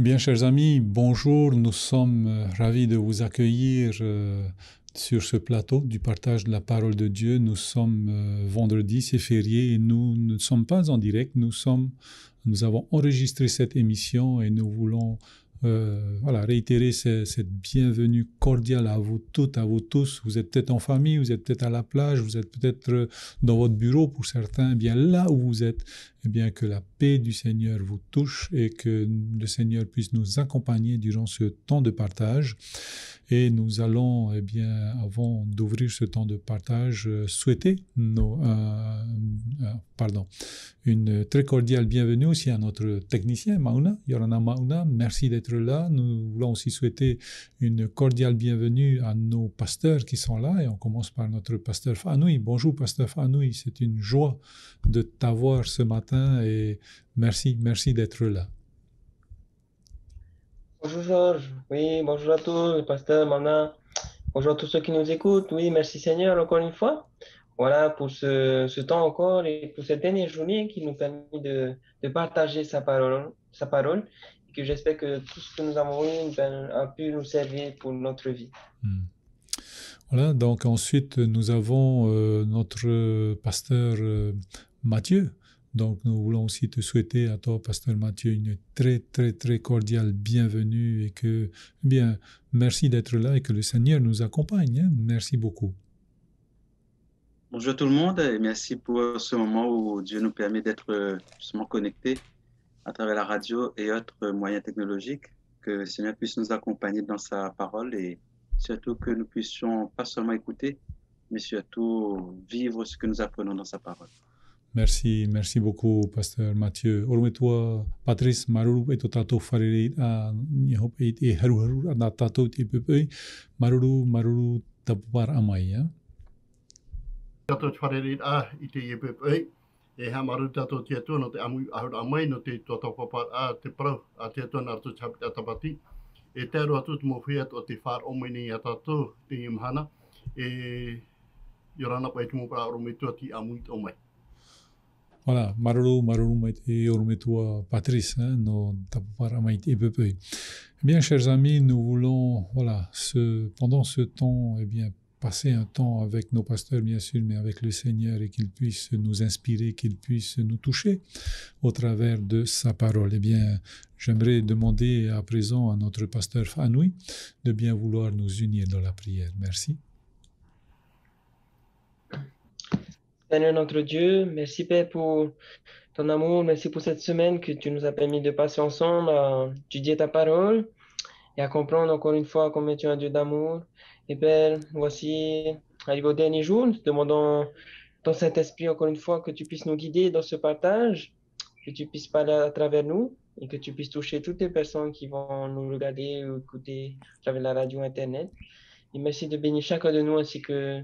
Eh bien, chers amis, bonjour. Nous sommes ravis de vous accueillir sur ce plateau du partage de la parole de Dieu. Nous sommes vendredi, c'est férié et nous ne sommes pas en direct. Nous avons enregistré cette émission et nous voulons réitérer cette bienvenue cordiale à vous toutes, à vous tous. Vous êtes peut-être en famille, vous êtes peut-être à la plage, vous êtes peut-être dans votre bureau pour certains. Eh bien, là où vous êtes, eh bien, que la paix du Seigneur vous touche et que le Seigneur puisse nous accompagner durant ce temps de partage. Et nous allons, eh bien, avant d'ouvrir ce temps de partage, souhaiter une très cordiale bienvenue aussi à notre technicien, Mauna, Yorana Mauna. Merci d'être là. Nous voulons aussi souhaiter une cordiale bienvenue à nos pasteurs qui sont là. Et on commence par notre pasteur Fanoui. Bonjour, pasteur Fanoui. C'est une joie de t'avoir ce matin et merci d'être là. Bonjour Georges, oui, bonjour à tous, le pasteur Mana, bonjour à tous ceux qui nous écoutent, oui, merci Seigneur encore une fois, voilà pour ce temps encore et pour cette dernière journée qui nous permet de partager sa parole, et que j'espère que tout ce que nous avons eu a pu nous servir pour notre vie. Voilà, donc ensuite nous avons notre pasteur Mathieu. Donc nous voulons aussi te souhaiter à toi, pasteur Mathieu, une très cordiale bienvenue et que, eh bien, merci d'être là et que le Seigneur nous accompagne. Hein. Merci beaucoup. Bonjour tout le monde et merci pour ce moment où Dieu nous permet d'être justement connectés à travers la radio et autres moyens technologiques. Que le Seigneur puisse nous accompagner dans sa parole et surtout que nous puissions pas seulement écouter, mais surtout vivre ce que nous apprenons dans sa parole. Merci beaucoup, pasteur Mathieu. Ormetua Patrice Maruru et tato fariri a nihop et haru na tato ti pepe maruru tapar amai ya. Tato fariri a ite pepe e ha maru tato te tu no te amu ahur amai no te tato papar a te pro a te tu na tu chap tapati e te ro atu mo fiat o te far o mini tato te imhana e yorana pa te mo pra ro me tu ti amu o mai. Voilà, maruru et ormetua Patrice, hein, no tapar amai et pepe. Eh bien, chers amis, nous voulons, pendant ce temps, eh bien, passer un temps avec nos pasteurs, bien sûr, mais avec le Seigneur et qu'il puisse nous inspirer, qu'il puisse nous toucher au travers de sa parole. Eh bien, j'aimerais demander à présent à notre pasteur Fanoui de bien vouloir nous unir dans la prière. Merci. Seigneur notre Dieu, merci Père pour ton amour, merci pour cette semaine que tu nous as permis de passer ensemble à étudier ta parole et à comprendre encore une fois combien tu es un Dieu d'amour. Et Père, voici, arrivé au dernier jour, nous te demandons ton Saint-Esprit encore une fois que tu puisses nous guider dans ce partage, que tu puisses parler à travers nous et que tu puisses toucher toutes les personnes qui vont nous regarder ou écouter à travers la radio Internet. Et merci de bénir chacun de nous ainsi que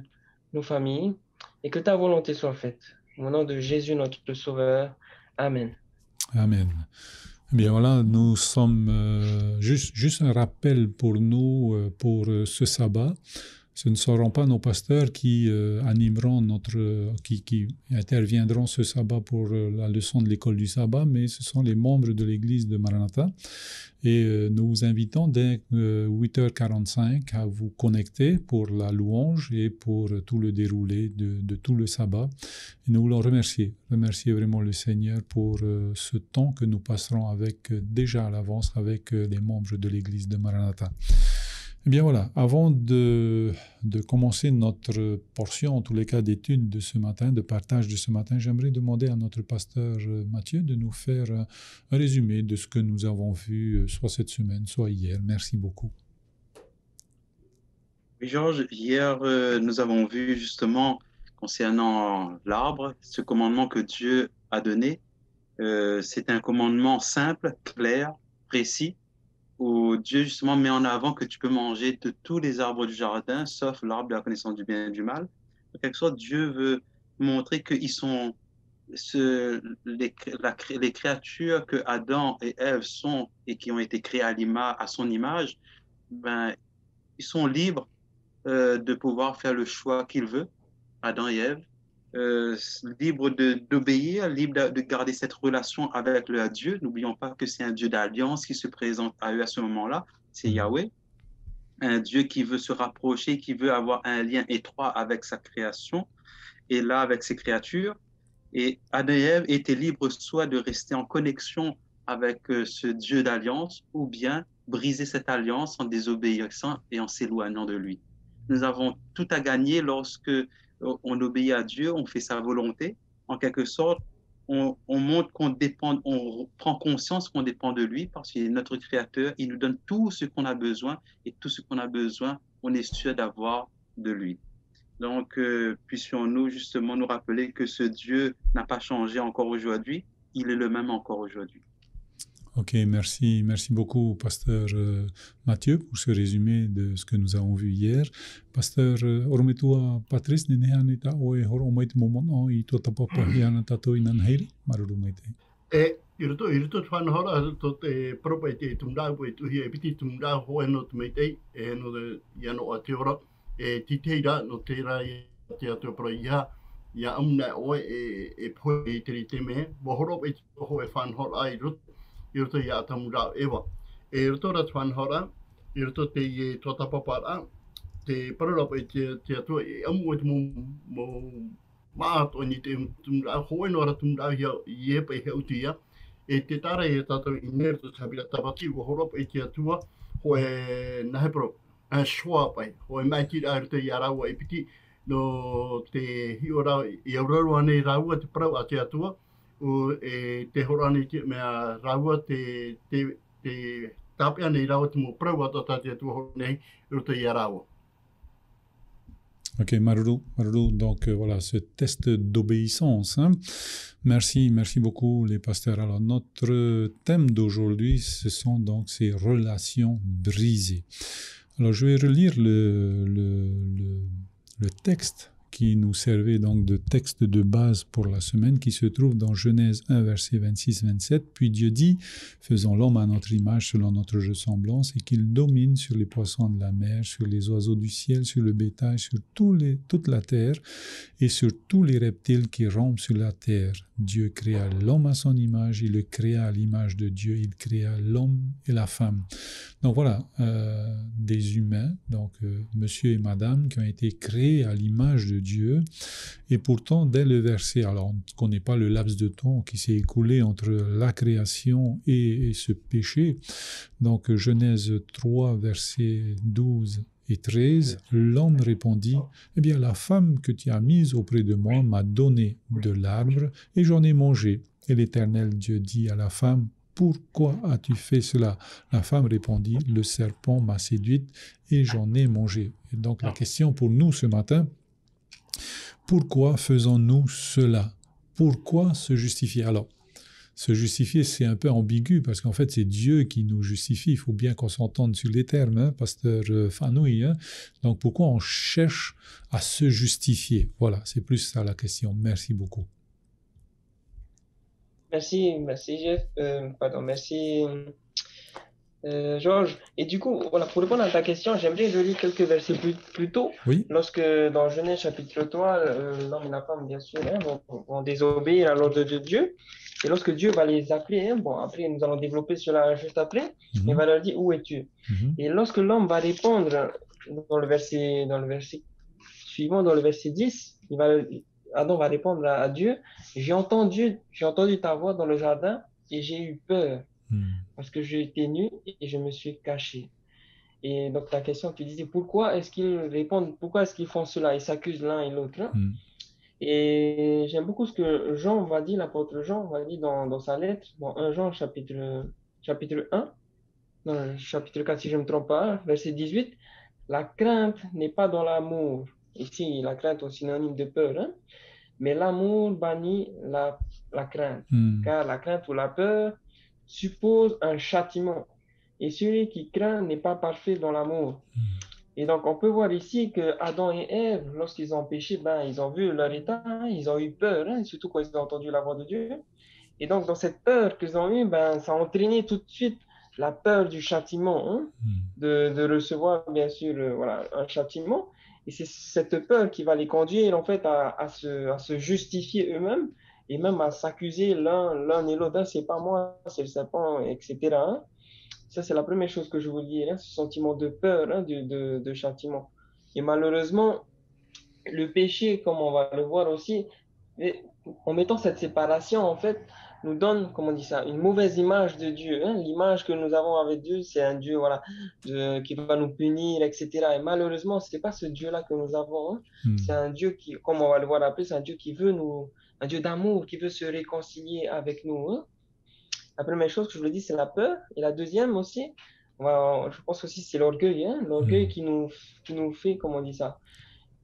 nos familles et que ta volonté soit faite. Au nom de Jésus, notre Sauveur. Amen. Amen. Eh bien voilà, nous sommes juste un rappel pour nous, pour ce sabbat. Ce ne seront pas nos pasteurs qui animeront qui interviendront ce sabbat pour la leçon de l'école du sabbat, mais ce sont les membres de l'église de Maranatha. Et nous vous invitons dès 8h45 à vous connecter pour la louange et pour tout le déroulé de tout le sabbat. Et nous voulons remercier vraiment le Seigneur pour ce temps que nous passerons déjà à l'avance avec les membres de l'église de Maranatha. Eh bien voilà, avant de commencer notre portion, en tous les cas d'études de ce matin, de partage de ce matin, j'aimerais demander à notre pasteur Mathieu de nous faire un résumé de ce que nous avons vu, soit cette semaine, soit hier. Merci beaucoup. Oui, Georges, hier, nous avons vu justement concernant l'arbre, ce commandement que Dieu a donné. C'est un commandement simple, clair, précis, où Dieu justement met en avant que tu peux manger de tous les arbres du jardin, sauf l'arbre de la connaissance du bien et du mal. En quelque sorte, Dieu veut montrer qu'ils sont les créatures que Adam et Ève sont et qui ont été créées à son image, ben, ils sont libres de pouvoir faire le choix qu'ils veulent, Adam et Ève, libre d'obéir, libre de garder cette relation avec le Dieu. N'oublions pas que c'est un Dieu d'alliance qui se présente à eux à ce moment-là, c'est Yahweh, un Dieu qui veut se rapprocher, qui veut avoir un lien étroit avec sa création et là avec ses créatures. Et Adam et Ève étaient libres soit de rester en connexion avec ce Dieu d'alliance ou bien briser cette alliance en désobéissant et en s'éloignant de lui. Nous avons tout à gagner lorsque on obéit à Dieu, on fait sa volonté. En quelque sorte, on montre qu'on dépend, on prend conscience qu'on dépend de lui parce qu'il est notre créateur. Il nous donne tout ce qu'on a besoin et tout ce qu'on a besoin, on est sûr d'avoir de lui. Donc, puissions-nous justement nous rappeler que ce Dieu n'a pas changé encore aujourd'hui, il est le même encore aujourd'hui. Ok, merci beaucoup, Pasteur Mathieu, pour ce résumé de ce que nous avons vu hier. Pasteur Orometua Patrice, Nenehanita Oe Horomait Momon, I Totapapa Hiana Tato Inanheiri, Marurumaite. Irto whanahora to te propa te tumrau e tuhi e piti tumrau hoa no te meitei e no te iano a te ora e titeira no te rai te atua pro iha ia amna oe e poe e te me bohoro e ho e whanahora ai irto ia tamurau ewa e irto ra whanahora irto te e totapapara te pararapa e te atua e amu e mo maato ni te tumrau hoa no ra tumrau ia pa e heutia e te tara e tātou I nere to tapira tapati o horopa e te atua ho e nahepro a shua pai ho e mai tira ar te iaraua e piti no te hiora I aurarua nei raua te prau a te atua o e te horane te mea raua te tapia nei raua te mo prau a te atua nei o te iaraua. Ok, Maruru. Donc voilà, ce test d'obéissance. Hein. Merci beaucoup les pasteurs. Alors notre thème d'aujourd'hui, ce sont donc ces relations brisées. Alors je vais relire le texte qui nous servait donc de texte de base pour la semaine, qui se trouve dans Genèse 1, versets 26-27. Puis Dieu dit, faisons l'homme à notre image, selon notre ressemblance, et qu'il domine sur les poissons de la mer, sur les oiseaux du ciel, sur le bétail, sur toute la terre, et sur tous les reptiles qui rampent sur la terre. Dieu créa l'homme à son image, il le créa à l'image de Dieu, il créa l'homme et la femme. Donc voilà, des humains, donc monsieur et madame, qui ont été créés à l'image de Dieu, et pourtant dès le verset, alors on ne connaît pas le laps de temps qui s'est écoulé entre la création et ce péché, donc Genèse 3, versets 12 et 13, l'homme répondit, « Eh bien, la femme que tu as mise auprès de moi m'a donné de l'arbre et j'en ai mangé. » Et l'Éternel Dieu dit à la femme, « Pourquoi as-tu fait cela ?» La femme répondit, « Le serpent m'a séduite et j'en ai mangé. » Et donc la question pour nous ce matin, pourquoi faisons-nous cela? Pourquoi se justifier? Alors, se justifier, c'est un peu ambigu, parce qu'en fait, c'est Dieu qui nous justifie. Il faut bien qu'on s'entende sur les termes, hein, pasteur Fanoui. Hein. Donc, pourquoi on cherche à se justifier? Voilà, c'est plus ça la question. Merci beaucoup. Merci Jeff. Merci Georges. Et du coup, voilà, pour répondre à ta question, j'aimerais relire quelques versets plus tôt. Oui. Lorsque dans Genèse chapitre 3, l'homme et la femme, bien sûr, hein, vont désobéir à l'ordre de Dieu. Et lorsque Dieu va les appeler, hein, bon, après nous allons développer cela juste après, il va leur dire, où es-tu? Et lorsque l'homme va répondre dans le verset suivant, dans le verset 10, Adam va répondre à Dieu, j'ai entendu ta voix dans le jardin et j'ai eu peur parce que j'étais nu et je me suis caché. Et donc ta question, tu disais, pourquoi est-ce qu'ils répondent, pourquoi est-ce qu'ils font cela? Ils s'accusent l'un et l'autre. Hein? Et j'aime beaucoup ce que Jean va dire, l'apôtre Jean va dire dans sa lettre, dans 1 Jean chapitre 1, non, chapitre 4 si je ne me trompe pas, verset 18, la crainte n'est pas dans l'amour. Ici, la crainte est synonyme de peur, hein? Mais l'amour bannit la crainte, car la crainte ou la peur suppose un châtiment. Et celui qui craint n'est pas parfait dans l'amour. Et donc, on peut voir ici que Adam et Ève, lorsqu'ils ont péché, ils ont vu leur état, hein, ils ont eu peur, hein, surtout quand ils ont entendu la voix de Dieu. Et donc, dans cette peur qu'ils ont eue, ça a entraîné tout de suite la peur du châtiment, hein, de recevoir, bien sûr, voilà, un châtiment. Et c'est cette peur qui va les conduire, en fait, à se justifier eux-mêmes et même à s'accuser l'un et l'autre. Ah, c'est pas moi, c'est le serpent, etc., hein. Ça, c'est la première chose que je vous dis, hein, ce sentiment de peur, hein, de châtiment. Et malheureusement, le péché, comme on va le voir aussi, en mettant cette séparation, en fait, nous donne, comment on dit ça, une mauvaise image de Dieu, hein. L'image que nous avons avec Dieu, c'est un Dieu, voilà, qui va nous punir, etc. Et malheureusement, ce n'est pas ce Dieu-là que nous avons, hein. C'est un Dieu qui, comme on va le voir après, c'est un Dieu qui veut nous, un Dieu d'amour, qui veut se réconcilier avec nous, hein. La première chose que je vous dis, c'est la peur. Et la deuxième aussi, je pense aussi, c'est l'orgueil, hein. L'orgueil qui nous fait, comment on dit ça,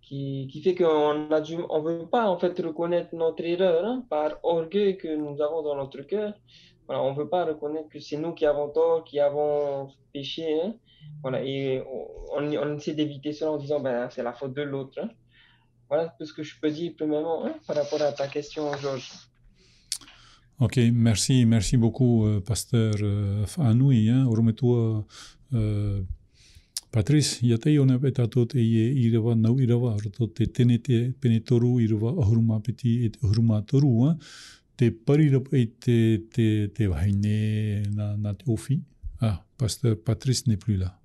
qui fait on veut pas en fait reconnaître notre erreur, hein, par orgueil que nous avons dans notre cœur. Voilà, on veut pas reconnaître que c'est nous qui avons tort, qui avons péché, hein. Voilà, et on essaie d'éviter cela en disant ben c'est la faute de l'autre, hein. Voilà tout ce que je peux dire premièrement, hein, par rapport à ta question, Georges. Ok, merci beaucoup, pasteur Fanoui, hein, Orometua, Patrice, iatai ona peta tot e rewa nau i rewa, roto te tene te penetoru i rewa ahuruma peti e ahuruma toru, hein, te parirap e te wahaine na te ofi. Ah, pasteur Patrice n'est plus là.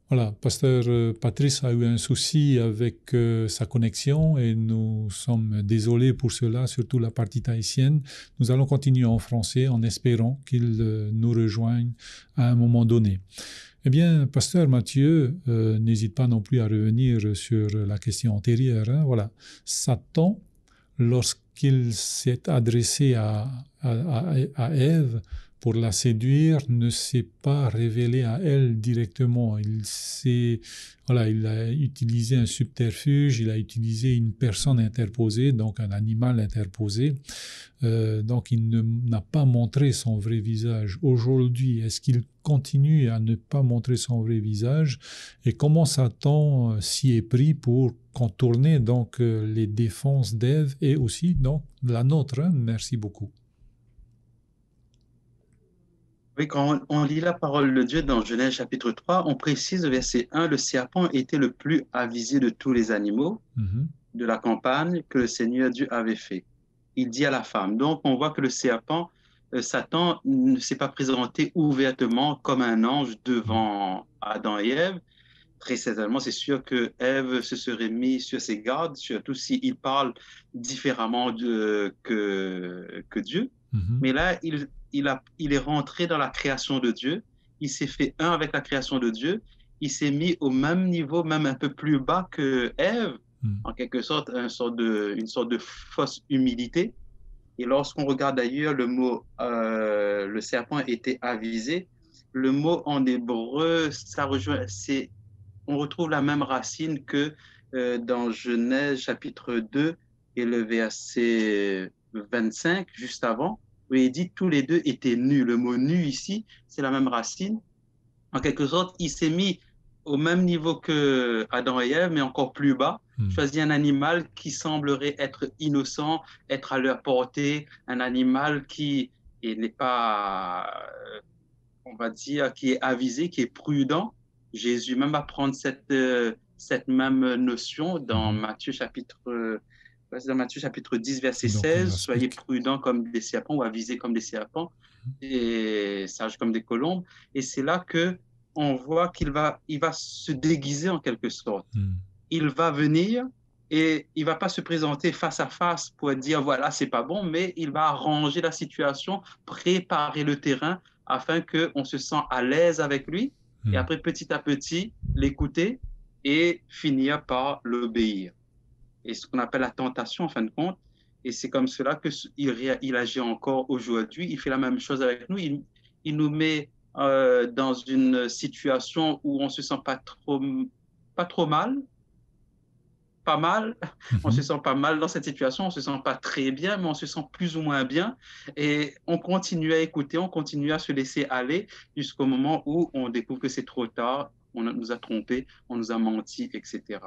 Voilà, pasteur Patrice a eu un souci avec sa connexion et nous sommes désolés pour cela, surtout la partie tahitienne. Nous allons continuer en français en espérant qu'il nous rejoigne à un moment donné. Eh bien, pasteur Mathieu, n'hésite pas non plus à revenir sur la question antérieure, hein. Voilà, Satan, lorsqu'il s'est adressé à Ève, pour la séduire, ne s'est pas révélé à elle directement. Il a utilisé un subterfuge, il a utilisé une personne interposée, donc un animal interposé. Donc il n'a pas montré son vrai visage. Aujourd'hui, est-ce qu'il continue à ne pas montrer son vrai visage? Et comment Satan s'y est pris pour contourner donc les défenses d'Ève et aussi donc la nôtre, hein? Merci beaucoup. Oui, quand on lit la parole de Dieu dans Genèse chapitre 3, on précise au verset 1, le serpent était le plus avisé de tous les animaux de la campagne que le Seigneur Dieu avait fait. Il dit à la femme. Donc, on voit que le serpent, Satan, ne s'est pas présenté ouvertement comme un ange devant Adam et Ève. Très certainement, c'est sûr que Ève se serait mise sur ses gardes, surtout s'il parle différemment que Dieu. Mais là, il est rentré dans la création de Dieu. Il s'est fait un avec la création de Dieu. Il s'est mis au même niveau, même un peu plus bas que Ève, en quelque sorte, une sorte de fausse humilité. Et lorsqu'on regarde d'ailleurs le mot, le serpent était avisé, le mot en hébreu, ça rejoint, on retrouve la même racine que dans Genèse chapitre 2 et le verset 25, juste avant, où il dit tous les deux étaient nus. Le mot nu ici, c'est la même racine. En quelque sorte, il s'est mis au même niveau que Adam et Ève, mais encore plus bas. Choisit un animal qui semblerait être innocent, être à leur portée, un animal qui n'est pas, on va dire, qui est avisé, qui est prudent. Jésus même va prendre cette même notion dans Matthieu chapitre 10, verset 16, soyez prudents comme des serpents ou avisés comme des serpents et sages comme des colombes. Et c'est là que on voit qu'il va se déguiser en quelque sorte. Il va venir et il va pas se présenter face à face pour dire voilà, c'est pas bon, mais il va arranger la situation, préparer le terrain afin qu'on se sente à l'aise avec lui et après petit à petit l'écouter et finir par l'obéir. Et ce qu'on appelle la tentation en fin de compte. Et c'est comme cela qu'il agit encore aujourd'hui. Il fait la même chose avec nous. Il nous met dans une situation où on ne se sent pas trop mal, pas mal. On ne se sent pas mal dans cette situation, on ne se sent pas très bien, mais on se sent plus ou moins bien. Et on continue à écouter, on continue à se laisser aller jusqu'au moment où on découvre que c'est trop tard, on nous a trompés, on nous a menti, etc.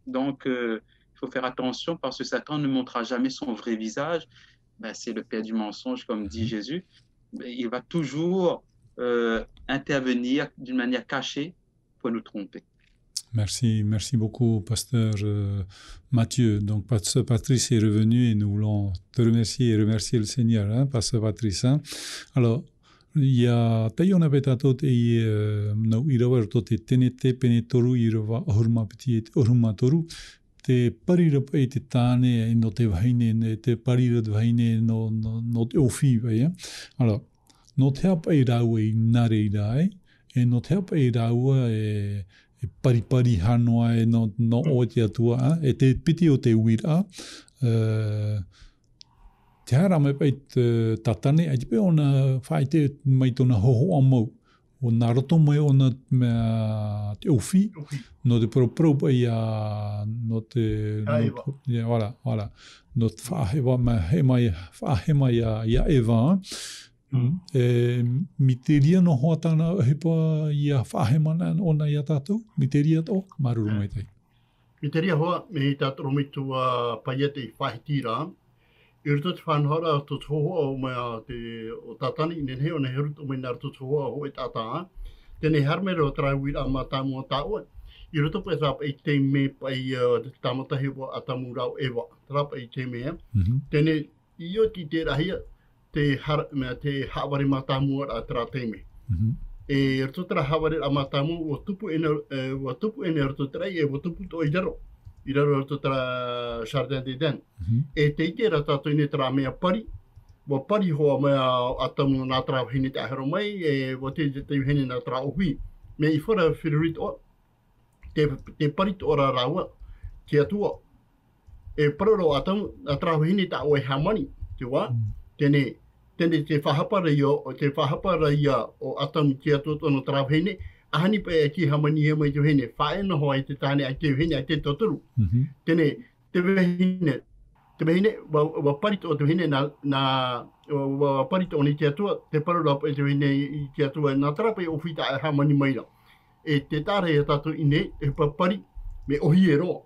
Donc, il faut faire attention parce que Satan ne montrera jamais son vrai visage. Ben, c'est le père du mensonge, comme dit Jésus. Il va toujours intervenir d'une manière cachée pour nous tromper. Merci beaucoup, pasteur Mathieu. Donc, pasteur Patrice est revenu et nous voulons te remercier et remercier le Seigneur, hein, pasteur Patrice. Hein. Alors, il y a taiona petato te no irawa to te tenete penetoru irawa ohurma peti ohurma toru te parira pe te tane no te vaine te parira de vaine no te ofi vai. Alors, no te apa irawa I nare irai e no te apa irawa e pari hanoa e no o te atua e te piti o te wira te hara mai pai te tatane ai te pe ona whai te mai tona hoho amau o nā roto mai ona te uwhi no te pro pai no te voilà no te whaahewa whaahewa ia Eva mi te ria no hoa tāna hepa ia whaahemana ona ia tātou mi te ria tō maruru mai tai mi te ria hoa me tātou mitu paiete I whahitira I ruto te whanhora to toho o mea te o tatani nen heo ne heruto me nā ruto toho o e tata tēnei harmere o trai wira ma tāmua tāua I ruto pe rapa I te me pai te tamatahi wa atamu rau ewa rapa I te mea tēnei I o ki te rahia te hawari ma tāmua a tra te me e ruto tra hawari a ma tāmua o tupu ene ruto trai e o tupu to I raro I raro ruto tra Jardin d'Eden e te ite ra tātou ine tra mea pari wa pari hoa mea atamu nā tra hini te ahero mai e wa te hini nā tra ohui me I whara whirurit o te pari to ora raua ki atua e pararo atamu nā tra hini ta oe hamani te wā tēne te whahapara ia o atamu ki atua tono tra hini ahani pa e ki hamani e mai te hini whaena hoa I te tāne a te hini a te toturu tēne te wehine wa parito o te wehine wa parito o ni te atua te parurapa e te wehine I te atua nā tarapa I ofita e hamani maira e te tāre e tātou ine e papari me ohi e roa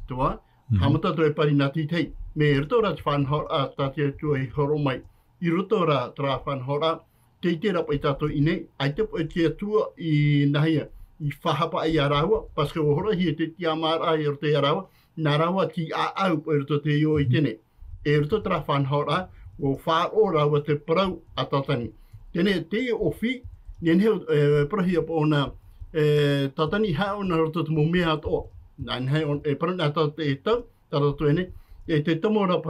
te wā hamatato e pari nā titei me ruto ra te whanhora tā te atua I horo mai I ruto ra tra whanhora te ite rapa I tātou ine ai te po e te atua I nahia I whahapa ai a rāua paske o hora hi e te tiamara I roto I a rāua nā rawa ki a au po ruto te io I tene. E ruto tra whanhora o wha o rawa te parau a tatani. Tene te ofi, nien heo prohia po ona tatani hao na ruto te mumea ato. Nān heo e parau nā tau te tau, tarato ene. E te tamora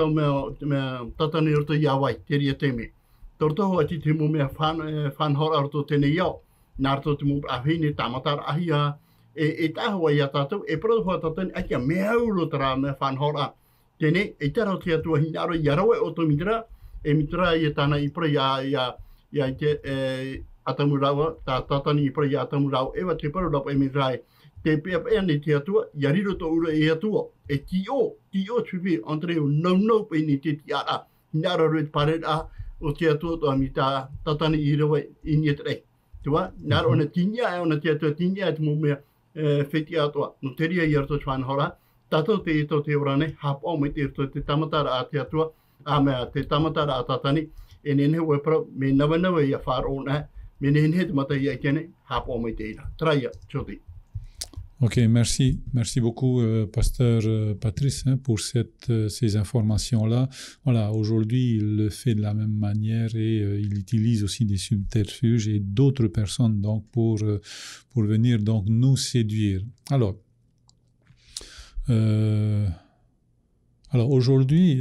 mea tatani ruto I awai, te ria te me. Torto hoa ti te mumea whanhora ruto tene iau. Nā ruto te mumea ahine tamatara ahia, e tāhua I a tātou, e parau hoa tātou ai kia mea uro tara mea whanhora. Tēne, e tarau te atua hinaro I arawe o tō mitara, e mitara I tāna I pra ia te atamu rawa, tā tātani I pra I atamu rawa, ewa te parau rapa e mitara te pea ni te atua, I ariro tō ura e atua, e ti o tupi, entre o nau pe ni te tiara, hinaro roi parera o te atua tō amita tātani I rawa I ni etere. Te wā, naro ona tinia e ona te atua tinia e te mumea, wheti atua, no te ria I arto whanhora, tātou te ito te orane, hapa o me te ito te tamatara a te atua, a mea te tamatara a tatani, e nene ue pra, me nawa I a whāro me nene te mata I a kene, hapa o me te ira. Traia, choti. Ok, merci beaucoup, pasteur Patrice, hein, pour ces informations-là. Voilà, aujourd'hui, il le fait de la même manière et il utilise aussi des subterfuges et d'autres personnes donc pour venir donc nous séduire. Alors aujourd'hui,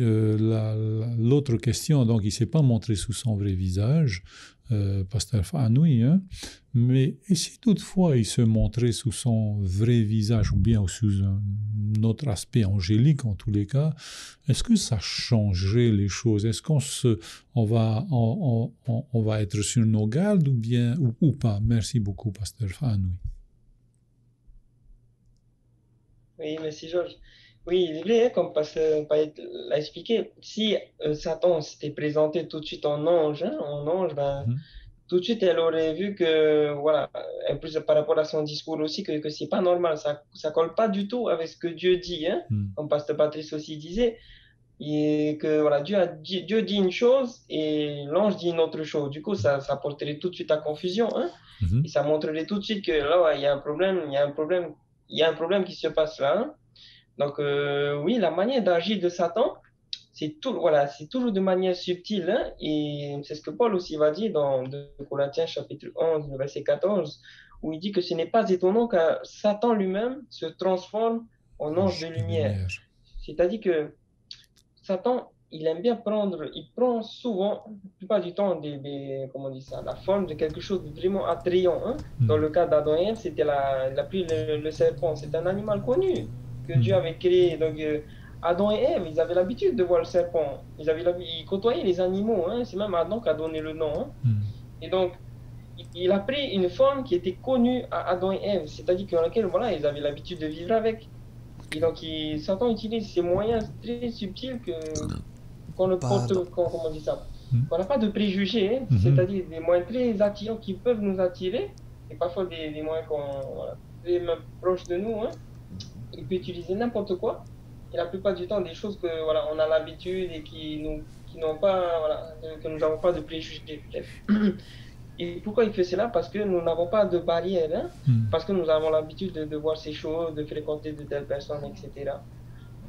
l'autre question, donc il s'est pas montré sous son vrai visage, pasteur Fanoui, hein, mais et si toutefois il se montrait sous son vrai visage ou bien sous un autre aspect angélique en tous les cas, est-ce que ça changerait les choses? Est-ce on va être sur nos gardes ou bien ou pas? Merci beaucoup, pasteur Fanoui. Oui, merci Georges. Oui, il est vrai, comme Pasteur Payet l'a expliqué, si Satan s'était présenté tout de suite en ange, tout de suite elle aurait vu que, voilà, en plus par rapport à son discours aussi, que c'est pas normal, ça colle pas du tout avec ce que Dieu dit, hein, comme Pasteur Patrice aussi disait. Et que voilà, Dieu dit une chose et l'ange dit une autre chose. Du coup, ça porterait tout de suite à confusion, hein? Et ça montrerait tout de suite que là, ouais, il y a un problème, il y a un problème qui se passe là, hein? Donc, oui, la manière d'agir de Satan, voilà, c'est toujours de manière subtile, hein, et c'est ce que Paul aussi va dire dans 2 Corinthiens chapitre 11, le verset 14, où il dit que ce n'est pas étonnant que Satan lui-même se transforme en ange de lumière. C'est-à-dire que Satan, il aime bien il prend souvent, la plupart du temps, comment on dit ça, la forme de quelque chose de vraiment attrayant, hein. Dans le cas d'Adam et Ève, il a pris le serpent. C'est un animal connu que Dieu avait créé. Donc, Adam et Ève, ils avaient l'habitude de voir le serpent. Ils côtoyaient les animaux, hein. C'est même Adam qui a donné le nom, hein. Et donc, il a pris une forme qui était connue à Adam et Ève, c'est-à-dire dans laquelle, voilà, ils avaient l'habitude de vivre avec. Et donc, Satan utilise ces moyens très subtils qu'on ne porte, comment on dit ça, qu'on n'a pas de préjugés, hein, c'est-à-dire des moyens très attirants qui peuvent nous attirer, et parfois des moyens voilà, très proches de nous, hein. Il peut utiliser n'importe quoi, et la plupart du temps des choses que voilà, on a l'habitude et qui n'ont pas, voilà, que nous n'avons pas de préjugés. Et pourquoi il fait cela? Parce que nous n'avons pas de barrière, hein? Parce que nous avons l'habitude de voir ces choses, de fréquenter de telles personnes, etc.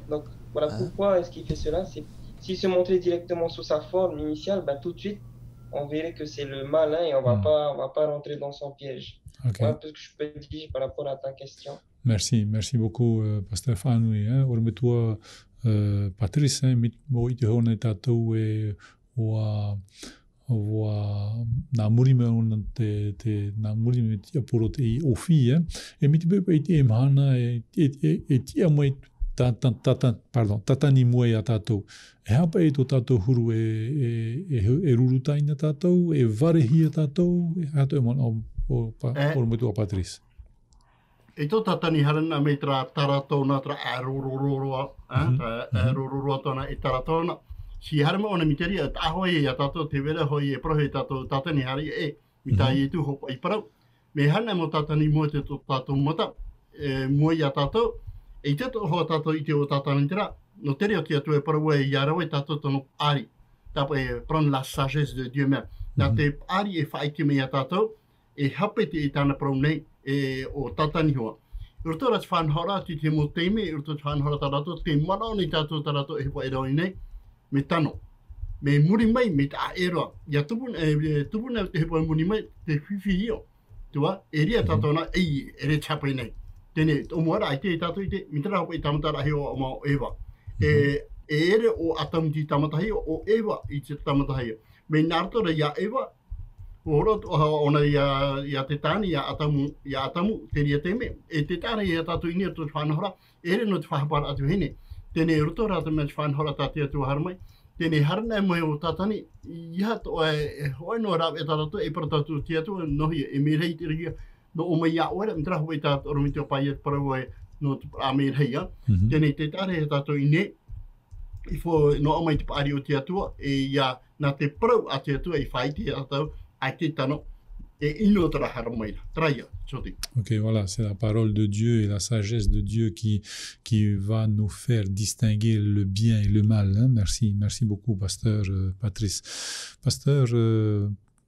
Donc voilà pourquoi est-ce qu'il fait cela. S'il se montrait directement sous sa forme initiale, ben, tout de suite, on verrait que c'est le malin et on va pas rentrer dans son piège. Voilà tout ce que je peux dire par rapport à ta question. Merci beaucoup, Pasteur Fanui. Ormetua Patrice, moi te hone tatou e na muri me ona na muri me tia poro te I ofi, e miti pepe I te emhana e tia mai tatani moe a tātou. E hapa e tō tātou huru e rurutaina tātou, e varehi a tātou, e hato e mana o mutua Patrice. E tō tatani harana me taratona tra arororoa, arororoa tōna e taratona. Si harama ona miteri a tahoi e a tātou te wera hoi e prohe tātou tatani hari mitai e tu hopo I parau. Me hana mo tatani mo te tō tātou mota, mo I a tātou, e te tō hoa tātou I te o tatani tira, no tere o te atu e parau e iarawa e tātou tono ari. Tāpa e prendre la sagesse de Dieu même. Nā te ari e whaiti me a tātou, e hape te I tāna parau nei, o tatani hoa. Urto rats whanhora ti te mo teime, urto whanhora tarato, te mana o nei tātou tarato e hepo e roi nei, me tano. Me muri mai me ta eroa. Ia tupuna te hepo e muri mai te whiwhi io. Tua, e ria tātou na ere chapai nei. Tēne, o moara ai te tātou I te, mitara hopo I tamatara heo o mao ewa. E ere o atamuti tamatahi o ewa I te tamatahi. Me nārtora ia ewa, ora ona ia te tāni ia atamu te ria teme. E te tāni ia tātou ini atu whanahora, ere no te whahapara atu hene. Tēne roto rata me te whanahora tāte atu haramai. Tēne harana moe o tātani, ia to e hoi no rāp e tātou e para tātou te atu nohi e merei te rigia. No o mai ia oera, mitra hoi tātou oromiti o pai e parau e no a merei a. Tēne te tāre e tātou ine, I fo no o mai te paari o te atua, e ia nā te parau a te atua I whai te atau, a te tano, e ino tara haramaira. Traia, choti. Ok, voilà, c'est la parole de Dieu et la sagesse de Dieu qui va nous faire distinguer le bien et le mal. Hein? Merci beaucoup, Pasteur Patrice. Pasteur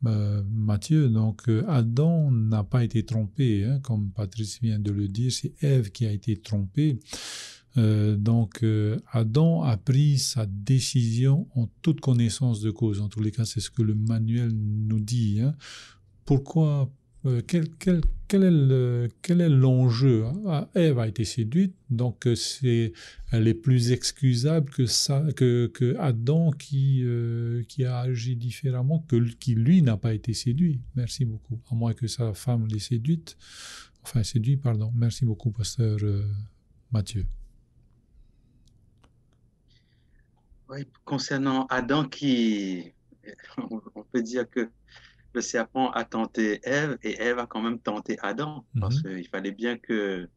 Mathieu, donc Adam n'a pas été trompé, hein, comme Patrice vient de le dire, c'est Ève qui a été trompée. Donc Adam a pris sa décision en toute connaissance de cause. En tous les cas, c'est ce que le manuel nous dit. Hein. Pourquoi quel est l'enjeu? Ève a été séduite, donc elle est plus excusable que Adam qui a agi différemment, qui lui n'a pas été séduit. Merci beaucoup. À moins que sa femme l'ait séduit. Merci beaucoup, Pasteur Mathieu. Oui, concernant Adam on peut dire que le serpent a tenté Ève et Ève a quand même tenté Adam parce qu'il fallait bien que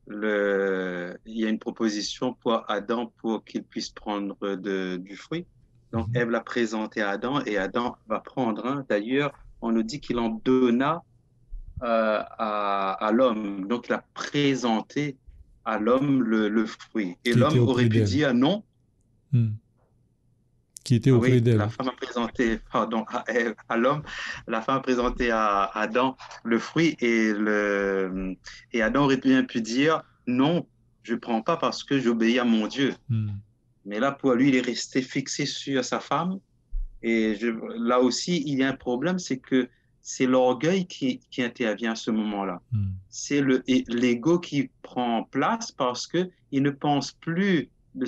il y ait une proposition pour Adam pour qu'il puisse prendre du fruit. Donc Ève l'a présenté à Adam et Adam va prendre. Hein. D'ailleurs, on nous dit qu'il en donna à l'homme. Donc il a présenté à l'homme le fruit. Et l'homme aurait pu dire non. Qui était Ah auprès oui, d'elle. la femme a présenté, pardon, à l'homme, la femme a présenté à Adam le fruit et Adam aurait bien pu dire non, je ne prends pas parce que j'obéis à mon Dieu. Mais là, pour lui, il est resté fixé sur sa femme. Et là aussi, il y a un problème, c'est que c'est l'orgueil qui intervient à ce moment-là. C'est l'ego qui prend place parce qu'il ne pense plus de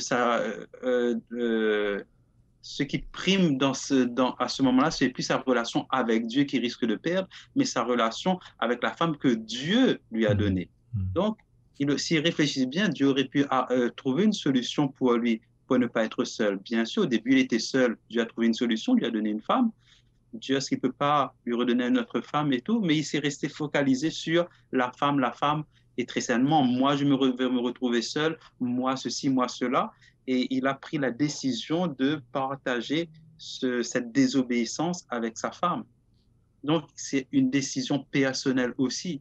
ce qui prime à ce moment-là, c'est plus sa relation avec Dieu qui risque de perdre, mais sa relation avec la femme que Dieu lui a donnée. Donc, s'il réfléchit bien, Dieu aurait pu trouver une solution pour lui, pour ne pas être seul. Bien sûr, au début, il était seul. Dieu a trouvé une solution, lui a donné une femme. Dieu, est-ce qu'il ne peut pas lui redonner une autre femme et tout? Mais il s'est resté focalisé sur la femme, et très certainement, moi, je vais me retrouver seul, moi, ceci, moi, cela. Et il a pris la décision de partager cette désobéissance avec sa femme. Donc, c'est une décision personnelle aussi.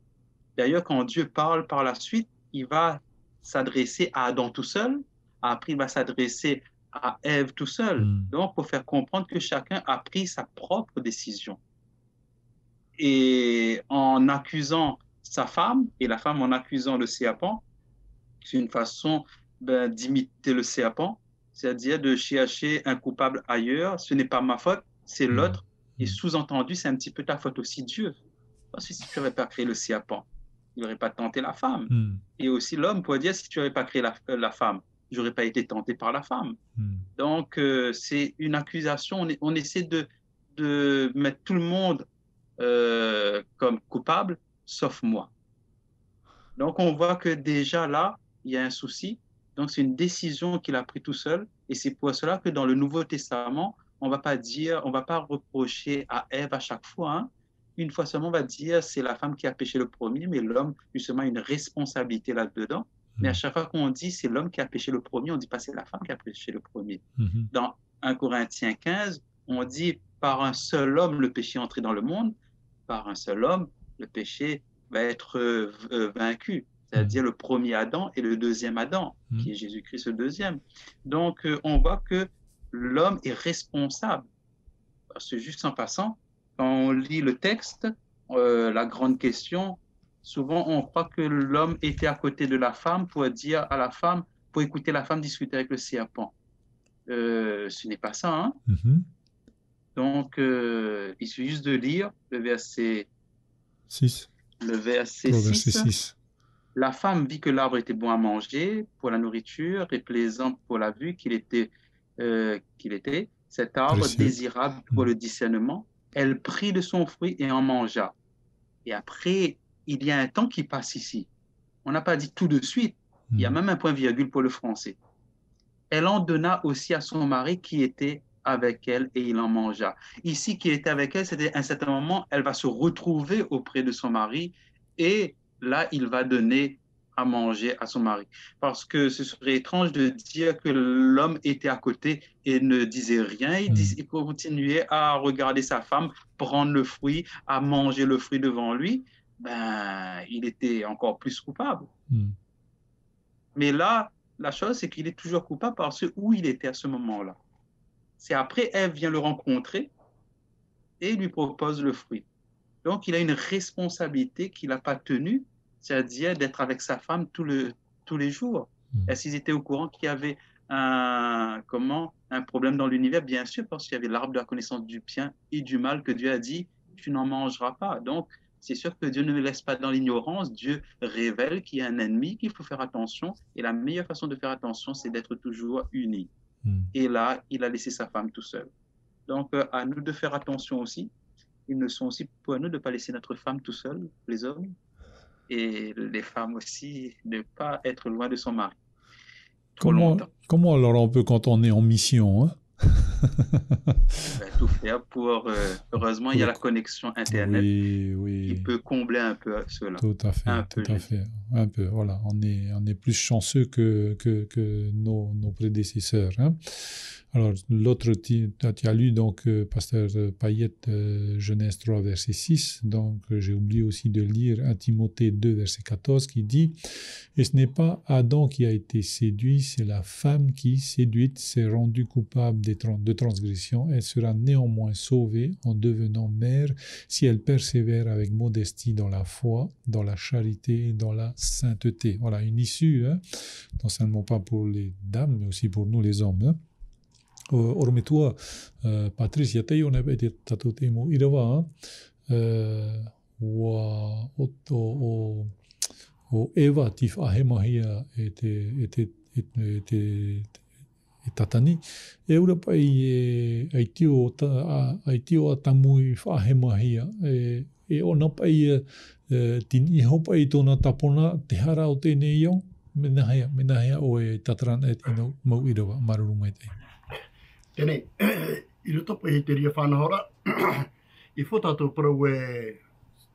D'ailleurs, quand Dieu parle par la suite, il va s'adresser à Adam tout seul, après il va s'adresser à Ève tout seul. Donc, pour faire comprendre que chacun a pris sa propre décision. Et en accusant sa femme, et la femme en accusant le serpent, c'est une façon d'imiter le serpent, c'est-à-dire de chercher un coupable ailleurs. Ce n'est pas ma faute, c'est l'autre. Et sous-entendu, c'est un petit peu ta faute aussi, Dieu. Parce que si tu n'avais pas créé le serpent, il n'aurait pas tenté la femme. Et aussi l'homme pourrait dire, si tu n'avais pas créé la femme, je n'aurais pas été tenté par la femme. Donc, c'est une accusation. On essaie de mettre tout le monde comme coupable, sauf moi. Donc, on voit que déjà là, il y a un souci. Donc, c'est une décision qu'il a prise tout seul. Et c'est pour cela que dans le Nouveau Testament, on va pas reprocher à Ève à chaque fois. Hein. Une fois seulement, on va dire c'est la femme qui a péché le premier, mais l'homme, justement, a une responsabilité là-dedans. Mais à chaque fois qu'on dit c'est l'homme qui a péché le premier, on ne dit pas c'est la femme qui a péché le premier. Dans 1 Corinthiens 15, on dit par un seul homme, le péché est entré dans le monde. Par un seul homme, le péché va être vaincu, c'est-à-dire le premier Adam et le deuxième Adam, qui est Jésus-Christ le deuxième. Donc, on voit que l'homme est responsable. Parce que juste en passant, quand on lit le texte, la grande question, souvent on croit que l'homme était à côté de la femme pour dire à la femme, pour écouter la femme discuter avec le serpent. Ce n'est pas ça, hein? Donc, il suffit juste de lire le verset 6. Le verset 6. La femme vit que l'arbre était bon à manger pour la nourriture et plaisant pour la vue qu'il était, cet arbre précieux, désirable pour le discernement. Elle prit de son fruit et en mangea. Et après, il y a un temps qui passe ici. On n'a pas dit tout de suite. Il y a même un point-virgule pour le français. Elle en donna aussi à son mari qui était avec elle et il en mangea. Ici, qui était avec elle, c'était à un certain moment, elle va se retrouver auprès de son mari et là, il va donner à manger à son mari. Parce que ce serait étrange de dire que l'homme était à côté et ne disait rien. Il continuait à regarder sa femme prendre le fruit, à manger le fruit devant lui. Ben, il était encore plus coupable. Mais là, la chose, c'est qu'il est toujours coupable parce où il était à ce moment-là. C'est après, Ève vient le rencontrer et lui propose le fruit. Donc, il a une responsabilité qu'il n'a pas tenue, c'est-à-dire d'être avec sa femme tous les jours. Est-ce qu'ils étaient au courant qu'il y avait un problème dans l'univers? Bien sûr, parce qu'il y avait l'arbre de la connaissance du bien et du mal que Dieu a dit, tu n'en mangeras pas. Donc, c'est sûr que Dieu ne le laisse pas dans l'ignorance. Dieu révèle qu'il y a un ennemi, qu'il faut faire attention. Et la meilleure façon de faire attention, c'est d'être toujours unis. Et là, il a laissé sa femme tout seul. Donc, à nous de faire attention aussi. Ils ne sont aussi pour nous de ne pas laisser notre femme tout seul, les hommes, et les femmes aussi, de ne pas être loin de son mari. Trop longtemps. Comment alors on peut quand on est en mission, hein? Tout faire pour... heureusement, il y a la connexion Internet Oui, qui oui, peut combler un peu cela. tout à fait, Un peu, tout à je dis. fait. Un peu, voilà. On est plus chanceux que nos prédécesseurs, hein. Alors, l'autre, tu as lu donc Pasteur Payette, Genèse 3, verset 6. Donc, j'ai oublié aussi de lire 1 Timothée 2, verset 14, qui dit: Et ce n'est pas Adam qui a été séduit, c'est la femme qui, séduite, s'est rendue coupable de transgression. Elle sera néanmoins sauvée en devenant mère si elle persévère avec modestie dans la foi, dans la charité et dans la sainteté. Voilà, une issue, hein, non seulement pas pour les dames, mais aussi pour nous les hommes, hein. Ormetua, Patrice, ia ona e te tatou te mo irawa, wa o Eva tif ahemahia e tatani, e ura pai aitio a tamui whaahemahia, e ona pai tini hopa i tōna tapona te hara o tēnei iau, menahea o e tatarana e tino mau irawa, maruru mai te. Tēnei, i roto po he te ria whanahora, i whotato parau e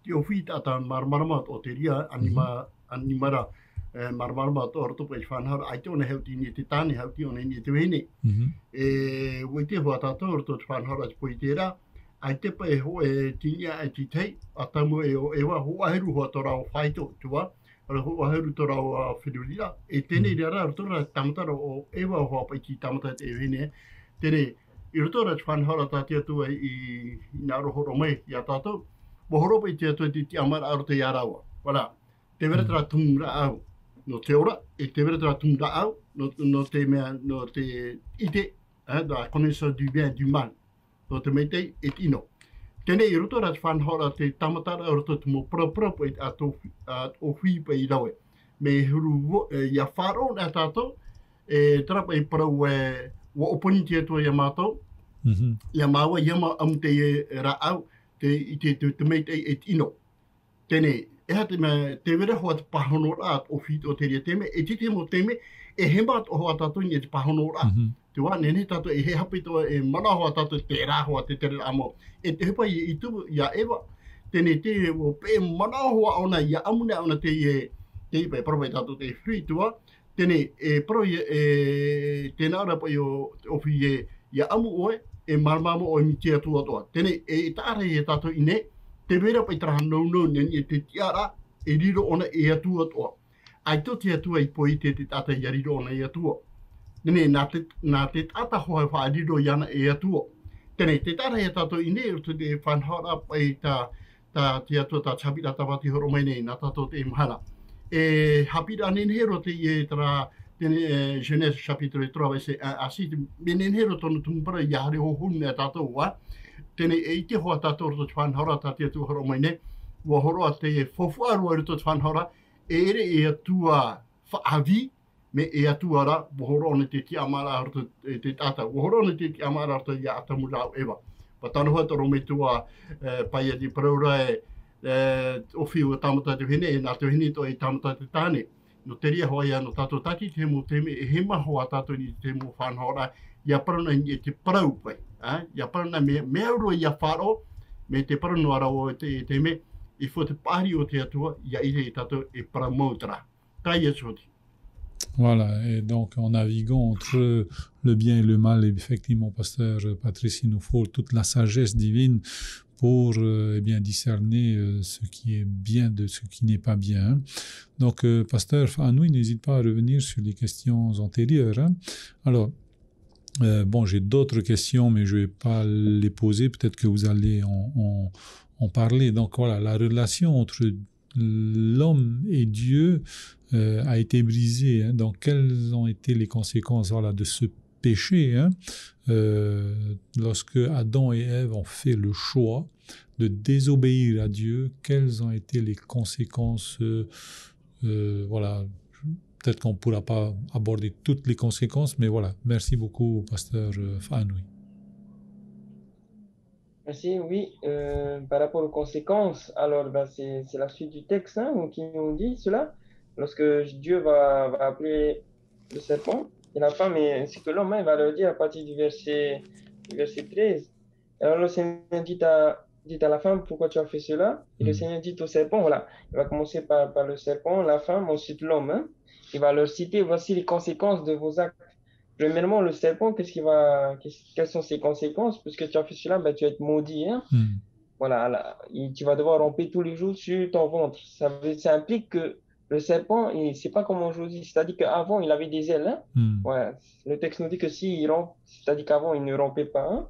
te ofi tata marmarama o te ria animara marmarama o roto po e whanahora, ai te ona heuti ni te tāne, heuti ona ni te wene. E wai te hoa tato roto te whanahora po i tērā, ai te pa e ho e tinia e titei, a tamu e o ewa ho aheru hoa tō rao whaito, tua, ho aheru tō rao whirurira, e tēnei rea rā roto rā tamatara o ewa hoa pa i ki tamata te wene, tēnei, i roto rā whanhara tā te atua i ngā rohoro mai i a tātou, mohoro pa i te atua te amara aro te iaraua. Wala, te vera tera tungra au, no te ora, e te vera tera tungra au, no te mea, no te ite, la connaissance du bien du mal, no te meitei e tino. Tēnei, i roto rā whanhara te tamatara o roto te mo pra pa i o hui pa i rawe. Me huru, ia wharo nā tātou, e trapa i parau e wa oponi te atua ia mātou, ia māua ia ma amu te rā au, i te meitei e tino. Tēnei, eha te vera hoa te pahono rā o whito o te ria teme, e te mo teme, e he māt o hoa tātou ni e te pahono rā. Te wā, nene tātou e he hapi toa e mana hoa tātou te rā hoa te tere amo. E te hepa i tupu ia ewa, tēnei te o pe mana hoa ona ia amune ona te ipai parapai tātou te whiri tua, tēnei, e pro tēnā rapa i o ofi ia amu oe, e marmamo o miti atua toa. Tēnei, e tāra i tātou i ne, te vera pa i tara nou nani e te tiara, e riro ona e atua toa. Ai tō te atua i poi te tata i a riro ona e atua. Tēnei, nā te tata hoa wha riro i ana e atua. Tēnei, te tāra i tātou i ne, o te whanhara pa i te atua tā chapira tawati horo mai nei, nā tātou te imahana. E hapira nenhero te i tara tēne Genèse chapitre 3 verset 1 a 6, me nenhero tonu tumpara i hare ho hune a tātou wa. Tēne e ite hoa tātou roto te whanhora tā te atua horo mai ne, wa horo a te whawhuarua roto te whanhora, e ere e atua whaavi, me e atua ra, wa horo ne te ki amara roto te tata, wa horo ne te ki amara roto i atamu rao ewa. Pa tanu hoa toro me tua pai a te paraura ofi o tamata te hene, e nā te hene to e tamata te tāne. No te ria hoa ia no tātou taki te mo teme, e he maho a tātou ni te mo whanhora, ia parana i te parau pai. Ia parana mea urua ia wharo, me te parano ara o te teme, i fo te pāri o te atua, ia ire i tātou e parau mautara. Kai e soti. Voilà, et donc en naviguant entre le bien et le mal, effectivement, pasteur Patrice, il nous faut toute la sagesse divine pour bien discerner ce qui est bien de ce qui n'est pas bien, hein. Donc, pasteur Fanoui, n'hésite pas à revenir sur les questions antérieures, hein. Alors, bon, j'ai d'autres questions, mais je ne vais pas les poser. Peut-être que vous allez en parler. Donc, voilà, la relation entre l'homme et Dieu a été brisée, hein. Donc, quelles ont été les conséquences, voilà, de ce péché, hein, lorsque Adam et Ève ont fait le choix de désobéir à Dieu? Quelles ont été les conséquences? Voilà, peut-être qu'on ne pourra pas aborder toutes les conséquences, mais voilà. Merci beaucoup, pasteur Fanoui. Merci, oui. Par rapport aux conséquences, alors c'est la suite du texte, hein, qui nous dit cela. Lorsque Dieu va appeler le serpent, et la femme, c'est que l'homme, il va leur dire à partir du verset 13. Alors le Seigneur dit à la femme, pourquoi tu as fait cela? Et le Seigneur dit au serpent, voilà, il va commencer par le serpent, la femme, ensuite l'homme. Hein. Il va leur citer, voici les conséquences de vos actes. Premièrement, le serpent, quelles sont ses conséquences? Puisque tu as fait cela, ben, tu vas être maudit. Hein. Voilà, tu vas devoir ramper tous les jours sur ton ventre. Ça implique que le serpent, c'est pas comme aujourd'hui. C'est-à-dire qu'avant, il avait des ailes. Hein. Ouais, le texte nous dit que s'il rampe, c'est-à-dire qu'avant, il ne rampait pas. Hein.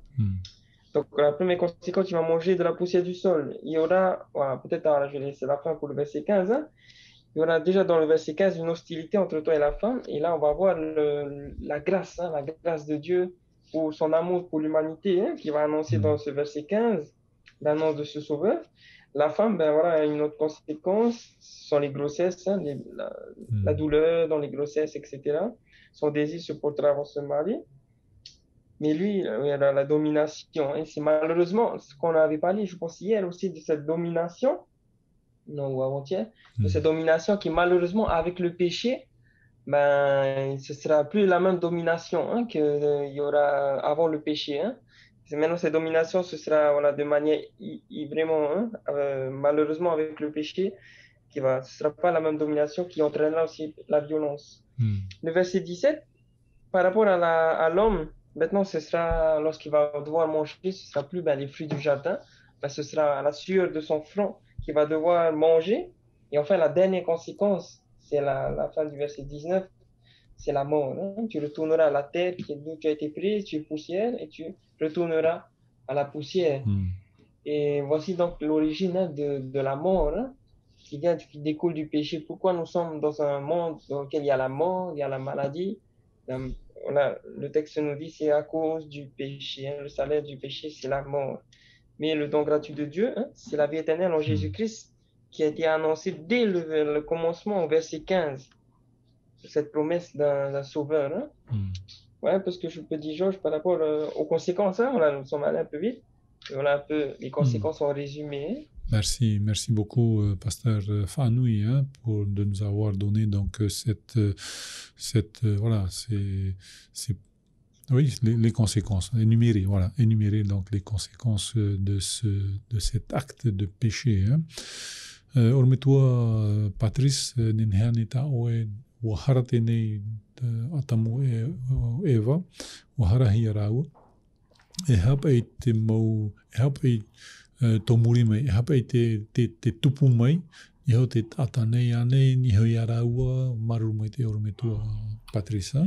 Donc, la première conséquence, il va manger de la poussière du sol. Il y aura, voilà, peut-être, je vais laisser la fin pour le verset 15. Hein. Il y aura déjà dans le verset 15 une hostilité entre toi et la femme. Et là, on va voir la grâce, hein, la grâce de Dieu pour son amour pour l'humanité, hein, qui va annoncer dans ce verset 15 l'annonce de ce sauveur. La femme, ben voilà, a une autre conséquence, ce sont les grossesses, hein, la douleur dans les grossesses, etc. Son désir se portera avant ce mari. Mais lui, il a la domination. Et c'est malheureusement ce qu'on avait parlé, je pense, hier aussi, de cette domination, non, ou avant-hier, de cette domination qui, malheureusement, avec le péché, ben, ce sera plus la même domination hein, qu'il y aura avant le péché. Hein. Maintenant, cette domination, ce sera voilà, de manière vraiment, hein, malheureusement, avec le péché, ce ne sera pas la même domination qui entraînera aussi la violence. Le verset 17, par rapport à l'homme, maintenant, ce sera, lorsqu'il va devoir manger, ce ne sera plus les fruits du jardin, ben, ce sera la sueur de son front qu'il va devoir manger. Et enfin, la dernière conséquence, c'est la fin du verset 19, c'est la mort. Hein. Tu retourneras à la terre d'où tu as été pris, tu es poussière, et tu retourneras à la poussière. Et voici donc l'origine hein, de la mort, hein, qui découle du péché. Pourquoi nous sommes dans un monde dans lequel il y a la mort, il y a la maladie? Voilà, le texte nous dit c'est à cause du péché. Hein. Le salaire du péché, c'est la mort. Mais le don gratuit de Dieu, hein, c'est la vie éternelle en Jésus-Christ qui a été annoncée dès le commencement au verset 15. Cette promesse d'un sauveur. Hein. Ouais, parce que je peux dire, Georges, par rapport aux conséquences, hein, nous sommes allés un peu vite. Voilà un peu les conséquences en résumé. Merci beaucoup, pasteur Fanoui, hein, de nous avoir donné donc voilà, oui, les conséquences, énumérer donc les conséquences de cet acte de péché. Hein. Ormetua Patrice Ninhanita Oe Waharatene Atamu Eva Waharahiarau Ehapei te mau ehapei tomuri mai ehapei te tupu mai iho te atanei ane niho iaraua maru mai te Ormetua Patrice.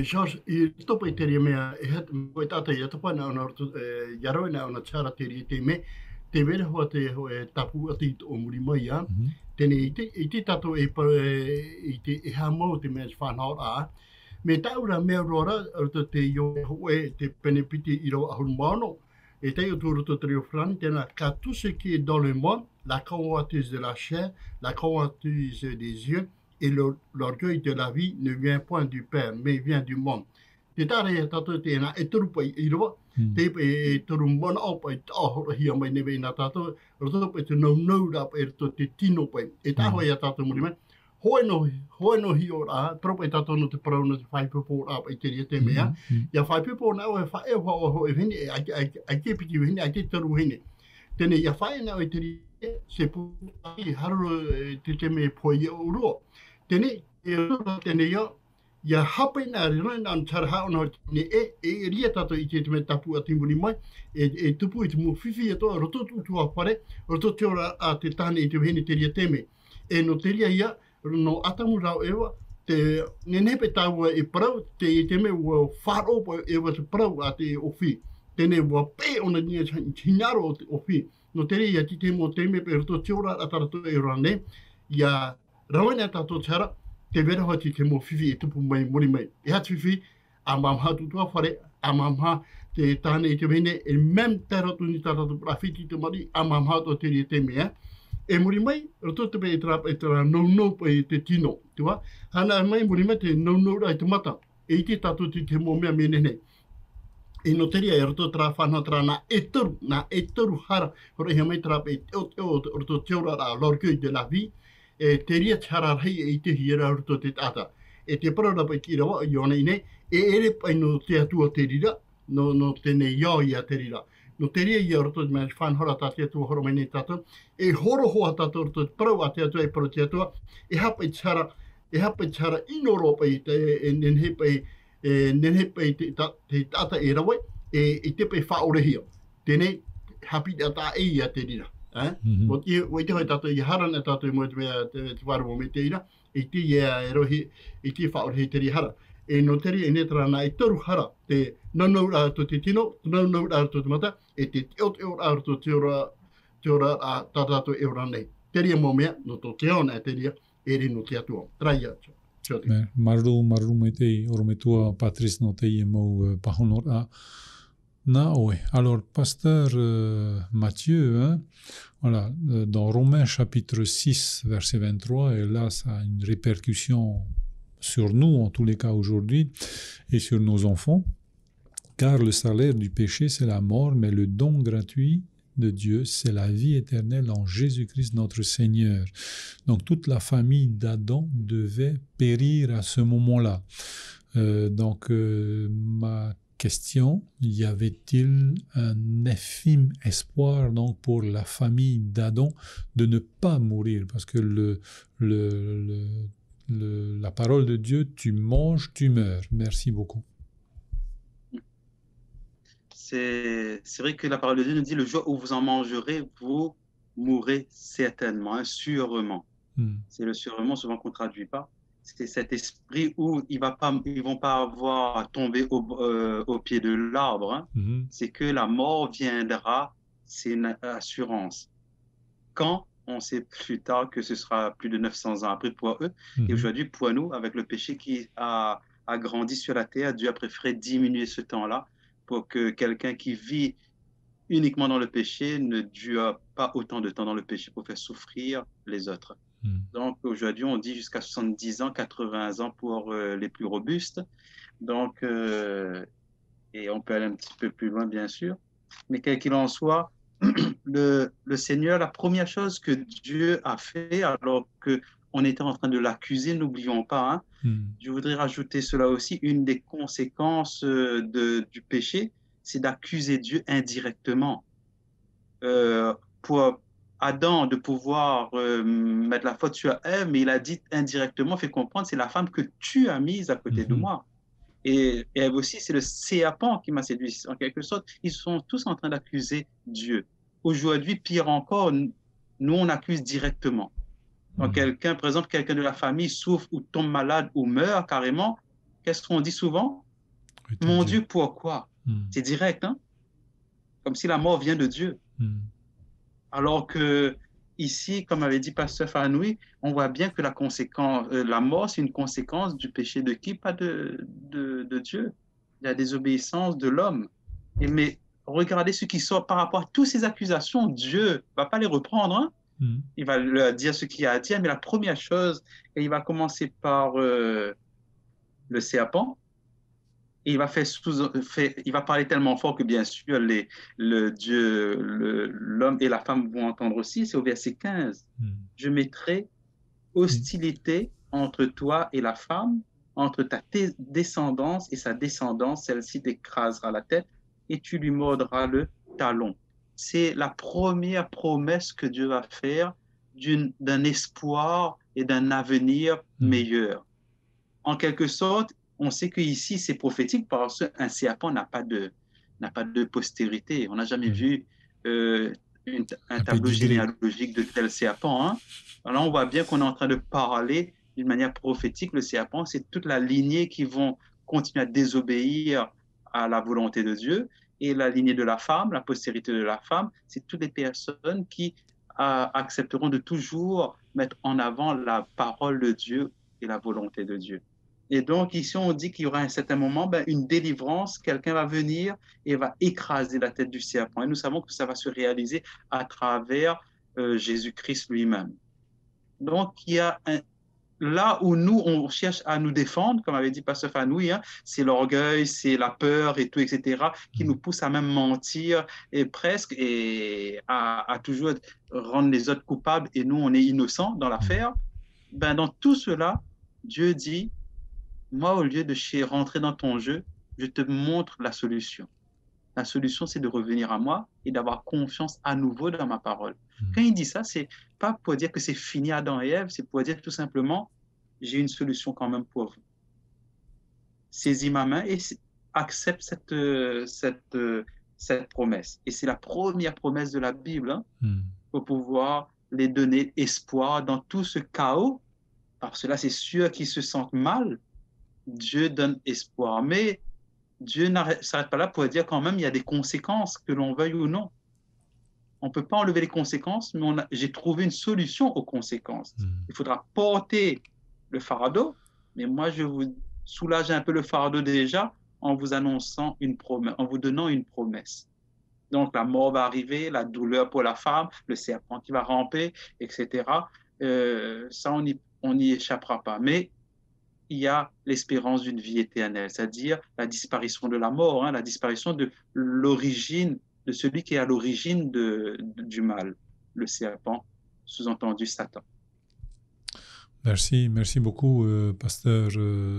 George, i topa i te ria mea, e hat mo i tata i atopa na ona yaroi na ona tara te ria te me, te vere hoa te tapu ati o muri mai a. Tene i te tato i te hamau te mea whanau a. Me taura mea rora, arata te io hoe te penepiti i ro ahun mano. Et te o tūruto te rio frani, tēnā, ka tout ce qui est dans le monde, la convoitise de la chair, la convoitise des yeux, et l'orgueil de la vie ne vient point du Père, mais vient du monde. Te tare e tato tēnā, e turu pai i roa, te e turu mona au pai tāhora hia mai newe i nā tato, roto pai te nau rā pai roto te tino pai, e tāhoi a tato muri mai, hoe no hi o rā, tropa i tato no te parau no te whaipupo rā pai te ria te mea, ia whaipupo nā o e whae o e hene, ai te piti o hene, ai te taru hene. Tēne, ia whae nā o e te ria, se puhi haruro te me poi o urua. Tēne, tēne ia hape nā rira nā tara hao nā tēne e ria tato i te me tapu a timuri mai, e tupu i te mua whiwhi e toa, roto tutu a whare, roto te ora a te tāne i te hene te ria teme. E no te ria ia, no atamu rau ewa, te nenepe tāua e parau, te me ua wharopa ewa te parau a te ofi. Tēne ua pē ona nia hinaro o te ofi. No te ria ti te mo teme pe roto te ora a tarato e rane, ia rawana tato tara, te vera hoa ti te mo whiwhi e tupu mai mori mai. E hati whiwhi, a mamha tutua whare, a mamha te tāne i te wene, e mem tēratu ni tātatu prafiti te mari, a mamha to te ria te mea. E muri mai, roto te pe e tera nau pa e te tino, te wā. Hana mai muri mai te nau rai te mata, e i te tatu te mo mea menene. E no te ria e roto tera whanau tera nā e toru hara, hora hea mai tera pe roto te ora rā lorgui de la vie, e te ria te hara rei e i te hiera roto te tata. te parora pa ki rawa i ona ine ere pai no te atua te rira no tēnei iau ia te rira. No te ria ia roto me whanhora tā te atua horo mai nei tātou. Horo hoa tātou roto parau a te atua parau te atua. Hapa i tara inoro pai nenhe pai te tata rawai. I te pai whaorehia. Tēnei hapi tā ia te rira. Mo te hoi tātou i harana tātou mo te wharu me te ira. I te ia rohi, i te whaorehi te hara. No te ria netara nā toru hara te naunau rātou te tino, naunau rātou te mata, te teo rātou te ora a tātou e ora nei. Te ria mō mea, no tō te ona te ria, no te atua. Traia, Maru me te orometua Patrice no te i mō pahonor a na oe. Alors, pasteur Mathieu, hein, voilà, dans Romains chapitre 6, verset 23, et là, ça a une répercussion sur nous, en tous les cas aujourd'hui, et sur nos enfants. Car le salaire du péché, c'est la mort, mais le don gratuit de Dieu, c'est la vie éternelle en Jésus-Christ notre Seigneur. Donc toute la famille d'Adam devait périr à ce moment-là. Ma question, y avait-il un infime espoir donc pour la famille d'Adam de ne pas mourir? Parce que la parole de Dieu, tu manges, tu meurs. Merci beaucoup. C'est vrai que la parole de Dieu nous dit, le jour où vous en mangerez, vous mourrez certainement, hein, sûrement. C'est le sûrement souvent qu'on ne traduit pas. C'est cet esprit où ils ne vont pas avoir tombé au pied de l'arbre. Hein. C'est que la mort viendra, c'est une assurance. Quand on sait plus tard que ce sera plus de 900 ans après pour eux. Et aujourd'hui, pour nous, avec le péché qui a grandi sur la terre, Dieu a préféré diminuer ce temps-là pour que quelqu'un qui vit uniquement dans le péché ne dure pas autant de temps dans le péché pour faire souffrir les autres. Donc aujourd'hui, on dit jusqu'à 70 ans, 80 ans pour les plus robustes. Donc, et on peut aller un petit peu plus loin, bien sûr. Mais quel qu'il en soit, le Seigneur, la première chose que Dieu a fait alors qu'on était en train de l'accuser, n'oublions pas, hein, je voudrais rajouter cela aussi, une des conséquences du péché, c'est d'accuser Dieu indirectement. Pour Adam de pouvoir mettre la faute sur Ève, mais il a dit indirectement, fait comprendre, c'est la femme que tu as mise à côté de moi. Et Ève aussi, c'est le serpent qui m'a séduit. En quelque sorte, ils sont tous en train d'accuser Dieu. Aujourd'hui, pire encore, nous, on accuse directement. Quand quelqu'un, par exemple, quelqu'un de la famille souffre ou tombe malade ou meurt carrément, qu'est-ce qu'on dit souvent? Mon Dieu, pourquoi? C'est direct, hein? Comme si la mort vient de Dieu. Alors que ici, comme avait dit Pasteur Fanoui, on voit bien que la mort, c'est une conséquence du péché de qui? Pas de Dieu. Il y a la désobéissance de l'homme. Mais regardez ce qui sort par rapport à toutes ces accusations. Dieu ne va pas les reprendre. Hein? Il va leur dire ce qu'il y a à dire. Mais la première chose, et il va commencer par le serpent. Et il va parler tellement fort que bien sûr l'homme et la femme vont entendre aussi. C'est au verset 15. Je mettrai hostilité entre toi et la femme, entre ta descendance et sa descendance. Celle-ci t'écrasera la tête et tu lui mordras le talon. C'est la première promesse que Dieu va faire d'un espoir et d'un avenir meilleur. En quelque sorte, on sait qu'ici, c'est prophétique parce qu'un serpent n'a pas de postérité. On n'a jamais vu un tableau généalogique de tel serpent. Hein? Alors, on voit bien qu'on est en train de parler d'une manière prophétique. Le serpent, c'est toute la lignée qui vont continuer à désobéir à la volonté de Dieu. Et la lignée de la femme, la postérité de la femme, c'est toutes les personnes qui accepteront de toujours mettre en avant la parole de Dieu et la volonté de Dieu. Et donc, ici, on dit qu'il y aura à un certain moment une délivrance, quelqu'un va venir et va écraser la tête du serpent. Et nous savons que ça va se réaliser à travers Jésus-Christ lui-même. Donc, il y a là où nous, on cherche à nous défendre, comme avait dit Pasteur Fanoui, hein, c'est l'orgueil, c'est la peur et tout, etc., qui nous pousse à même mentir et presque et à toujours rendre les autres coupables et nous, on est innocents dans l'affaire. Dans tout cela, Dieu dit, moi, au lieu de rentrer dans ton jeu, je te montre la solution. La solution, c'est de revenir à moi et d'avoir confiance à nouveau dans ma parole. Quand il dit ça, c'est pas pour dire que c'est fini Adam et Ève, c'est pour dire tout simplement, j'ai une solution quand même pour vous. Saisis ma main et accepte cette promesse. Et c'est la première promesse de la Bible, hein, pour pouvoir les donner espoir dans tout ce chaos. Parce que là, c'est sûr qu'ils se sentent mal. Dieu donne espoir. Mais Dieu ne s'arrête pas là pour dire quand même il y a des conséquences, que l'on veuille ou non. On ne peut pas enlever les conséquences, mais j'ai trouvé une solution aux conséquences. Il faudra porter le fardeau, mais moi, je vous soulage un peu le fardeau déjà en vous annonçant une promesse, en vous donnant une promesse. Donc, la mort va arriver, la douleur pour la femme, le serpent qui va ramper, etc. Ça, on n'y échappera pas. Mais il y a l'espérance d'une vie éternelle, c'est-à-dire la disparition de la mort, hein, la disparition de l'origine, de celui qui est à l'origine du mal, le serpent, sous-entendu Satan. Merci beaucoup, pasteur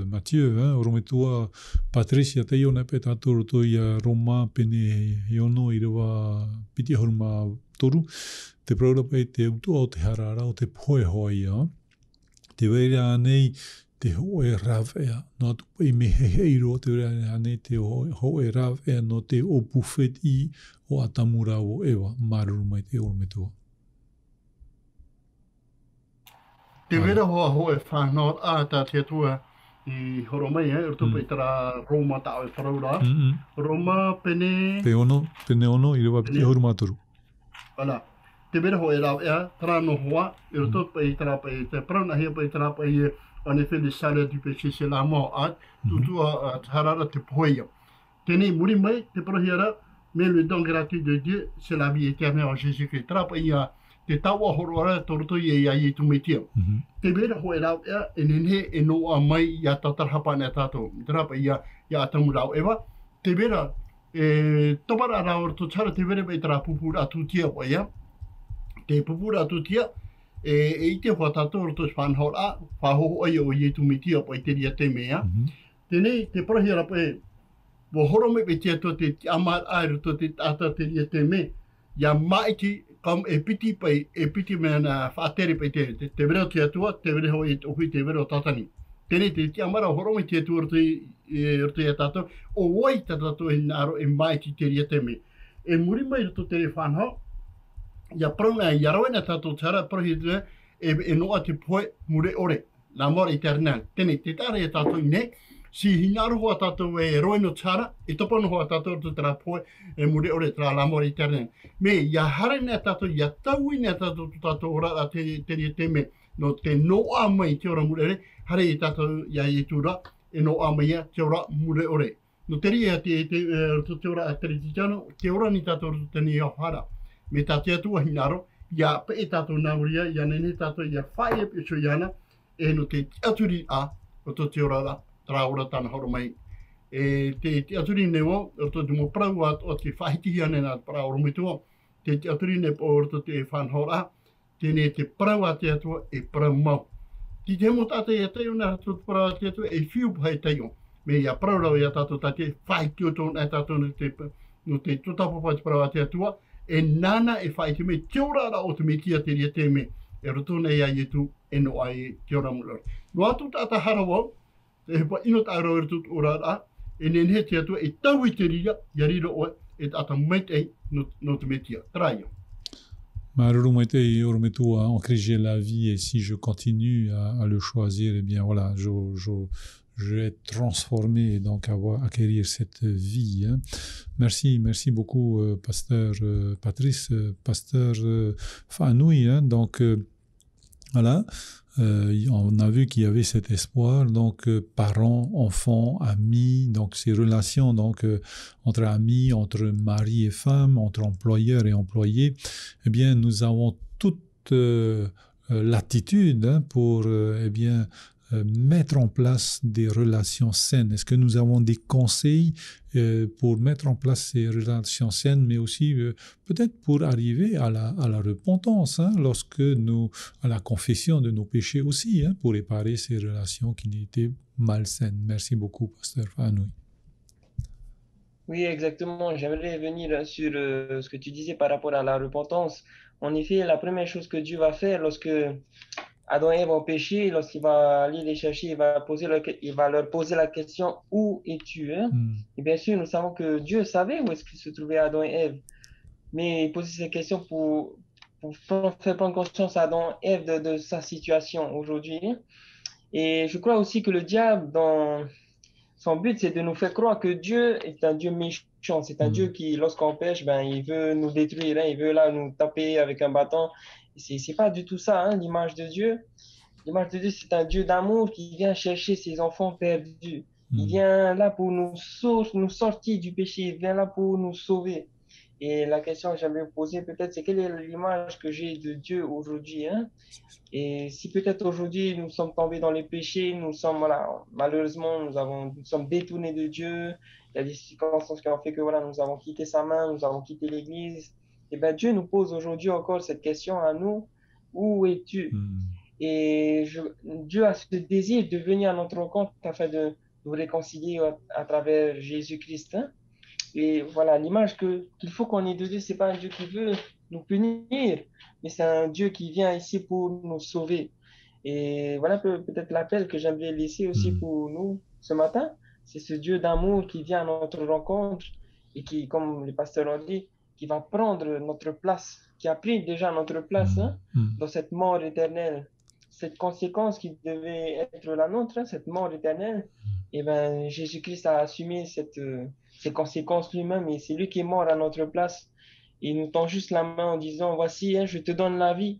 Mathieu. Orometua Patricia te iona pe tātou to ia Roma pene iono i rewa piti horma toru. Te praurapa i te utua o te harara o te poe hoia. Te weira nei te hoe rawea. Nā tupa i me heiro te weira nei te hoe rawea no te opufet i o atamura o ewa. Maruru mai te orometua. Te wera hoa hoa e whanau a tā te atua i horomai, urtupa i tara Roma tau e wharaura. Roma pene... Pene ono i rewa piti horu mātoru. Wala. Te wera hoa e rau ea, tara no hoa, i urtupa i tara pa i te prauna hea pa i tara pa i ane whele sara di pe se la mo at, tutua harara te poia. Tēnei muri mai, te prohiara, me le don gratuit de Dieu, c'est la vie éternelle en Jésus-Christ. Tara pa i te taua horoara toroto i a i tumetia. Te wera hoe rau ea, e nenhe e noa mai i a tatarhapa ne tātou. Te rapa i a atamu rau ewa. Te wera, topara rau to tara te wera mai tara pupura atutia o ea. Te pupura atutia, e i te hoa tātou roto whanhor a, whahoho ai o i tumetia po i te ria te mea. Tēnei, te parahira pa e, wo horome pe te ato te amar ai roto te tata te ria te me, ia maiti kam e piti me na whaatere pe te wera te atua, te wera hoi e ohui te wera o tatani. Tēnei te amara horome te atua roto i a tātou, o wai tātou e naro e maiti te ria te me. E muri mai roto te whanhau, ia prauna i arawena tātou tara prohidua e noa te poe mure ore, la mora eternal. Tēnei, te tāre e tātou i ne, si hinaru hoa tātou e roino tara, e topano hoa tātou roto tara poe e mure ore tara la mora eternal. Me, ia hare nea tātou, ia taui nea tātou ora a te ria te me, no te noa mai te ora mure ore, hare i tātou ia i tura, e noa mai te ora mure ore. No te ria te ora a te rititano, te ora ni tātou roto tani au hara. Me tā te atua hinaro, ia pe e tātou nauria, ia nene tātou, ia whae e peso iana, e no te aturi a, o to te ora tra ora tāna horo mai. E te aturi neo, o to te mo prau o te whahiti iane nā pra oro mitua, te aturi ne po o to te whanhora, tēne te prau a te atua e prau mau. Ki te mo tātou e teio nā to te prau a te atua e whiu pai teio. Me ia prau rau ia tātou tātou, whaiti o tōna e tātou no te tutapopa te prau a te atua, e nana e whai te me te orara o te me tia te ria te me e roto nei a ietu e no ai te ora mulore. No atu tata harawau, te hepa ino tāro e roto orara, e nenhe te atua e tau i te ria, ia riro oe, e tata meitei no te me tia. Traia. Maruru mai te i orometua, en Christ la vie, et si je continue à le choisir, eh bien voilà, je vais être transformé et donc acquérir cette vie. Hein. Merci beaucoup, pasteur Patrice, pasteur Fanoui. Hein. Donc, voilà, on a vu qu'il y avait cet espoir, donc parents, enfants, amis, donc ces relations donc entre amis, entre mari et femme, entre employeur et employé. Eh bien, nous avons toute l'attitude pour mettre en place des relations saines. Est-ce que nous avons des conseils pour mettre en place ces relations saines, mais aussi peut-être pour arriver à la repentance, à la confession de nos péchés aussi, pour réparer ces relations qui étaient malsaines. Merci beaucoup, Pasteur Fanoui. Oui, exactement. J'aimerais venir sur ce que tu disais par rapport à la repentance. En effet, la première chose que Dieu va faire lorsque Adam et Ève ont péché, lorsqu'il va aller les chercher, il va leur poser la question « Où es-tu » Et bien sûr, nous savons que Dieu savait où est-ce qu'ils se trouvaient Adam et Ève. Mais il posait ces questions pour faire prendre conscience à Adam et Ève de sa situation aujourd'hui. Et je crois aussi que le diable, son but, c'est de nous faire croire que Dieu est un Dieu méchant. C'est un Dieu qui, lorsqu'on pêche, il veut nous détruire. Il veut là nous taper avec un bâton. C'est pas du tout ça, l'image de Dieu. L'image de Dieu, c'est un Dieu d'amour qui vient chercher ses enfants perdus. Il vient là pour nous sortir du péché. Il vient là pour nous sauver. Et la question que j'aimerais vous poser peut-être, c'est quelle est l'image que j'ai de Dieu aujourd'hui, Et si peut-être aujourd'hui nous sommes tombés dans les péchés, malheureusement, nous sommes détournés de Dieu. Il y a des circonstances qui ont fait que nous avons quitté sa main, nous avons quitté l'Église. Et bien Dieu nous pose aujourd'hui encore cette question à nous, où es-tu? Et Dieu a ce désir de venir à notre rencontre afin de nous réconcilier à travers Jésus-Christ. Et voilà, l'image qu'il faut qu'on ait de Dieu, c'est pas un Dieu qui veut nous punir, mais c'est un Dieu qui vient ici pour nous sauver. Et voilà peut-être l'appel que j'aimerais laisser aussi pour nous ce matin. C'est ce Dieu d'amour qui vient à notre rencontre et qui, comme les pasteurs l'ont dit, qui va prendre notre place, qui a pris déjà notre place dans cette mort éternelle. Cette conséquence qui devait être la nôtre, cette mort éternelle, et Jésus-Christ a assumé ces conséquences lui-même et c'est lui qui est mort à notre place. Il nous tend juste la main en disant, voici, je te donne la vie.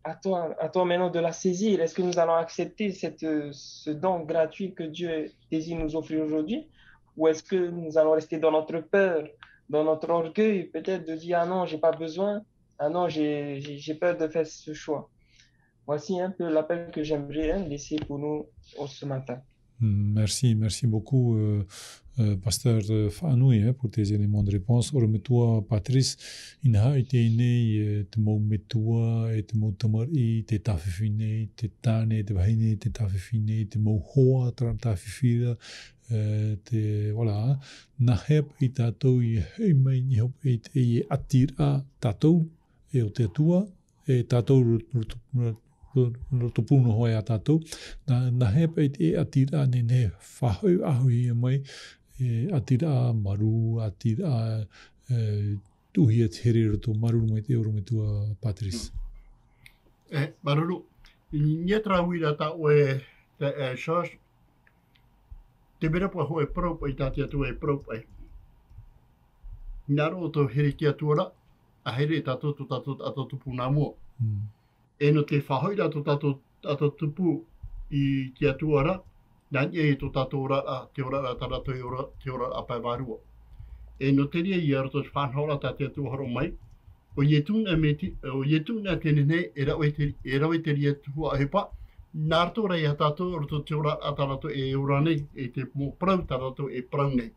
À toi maintenant de la saisir. Est-ce que nous allons accepter ce don gratuit que Dieu désire nous offrir aujourd'hui? Ou est-ce que nous allons rester dans notre peur, dans notre orgueil, peut-être de dire, ah non, j'ai pas besoin, ah non, j'ai peur de faire ce choix. Voici un peu l'appel que j'aimerais laisser pour nous ce matin. Merci beaucoup, Pasteur Fanoui, pour tes éléments de réponse. Ormetua, Patrice, inha iteine, te maumetua, te mautamari, te tafifine, te tane, te vahine, te tafifine, te mauhoa, tafifira, voilà. Nahep i tatou i heimai ni hop e atira tatou, e o te atua, e tatou Rotopuno hoi a tātou. Na hepa e atira ne whahau ahui mai, atira maru, atira tuhia te here roto maru mai te oro me tua Patrice. Maruru, nyetra wira ta oe te shos, te mera pa hoe propa i tātia tu e propa. Naro to here kia tuara, a here tātou ato tupu nā mua. E no te whahoira to tato tupu i kia tuara, nā e to tato ora, te ora tarato te ora a paiwarua. E no te ria i aroto whanhora ta te tuharo mai, o ietuna tenene e rawe te ria tuhua hepa, nārto rei a tato aroto te ora a tarato e ora nei, e te mō prau tarato e prau nei.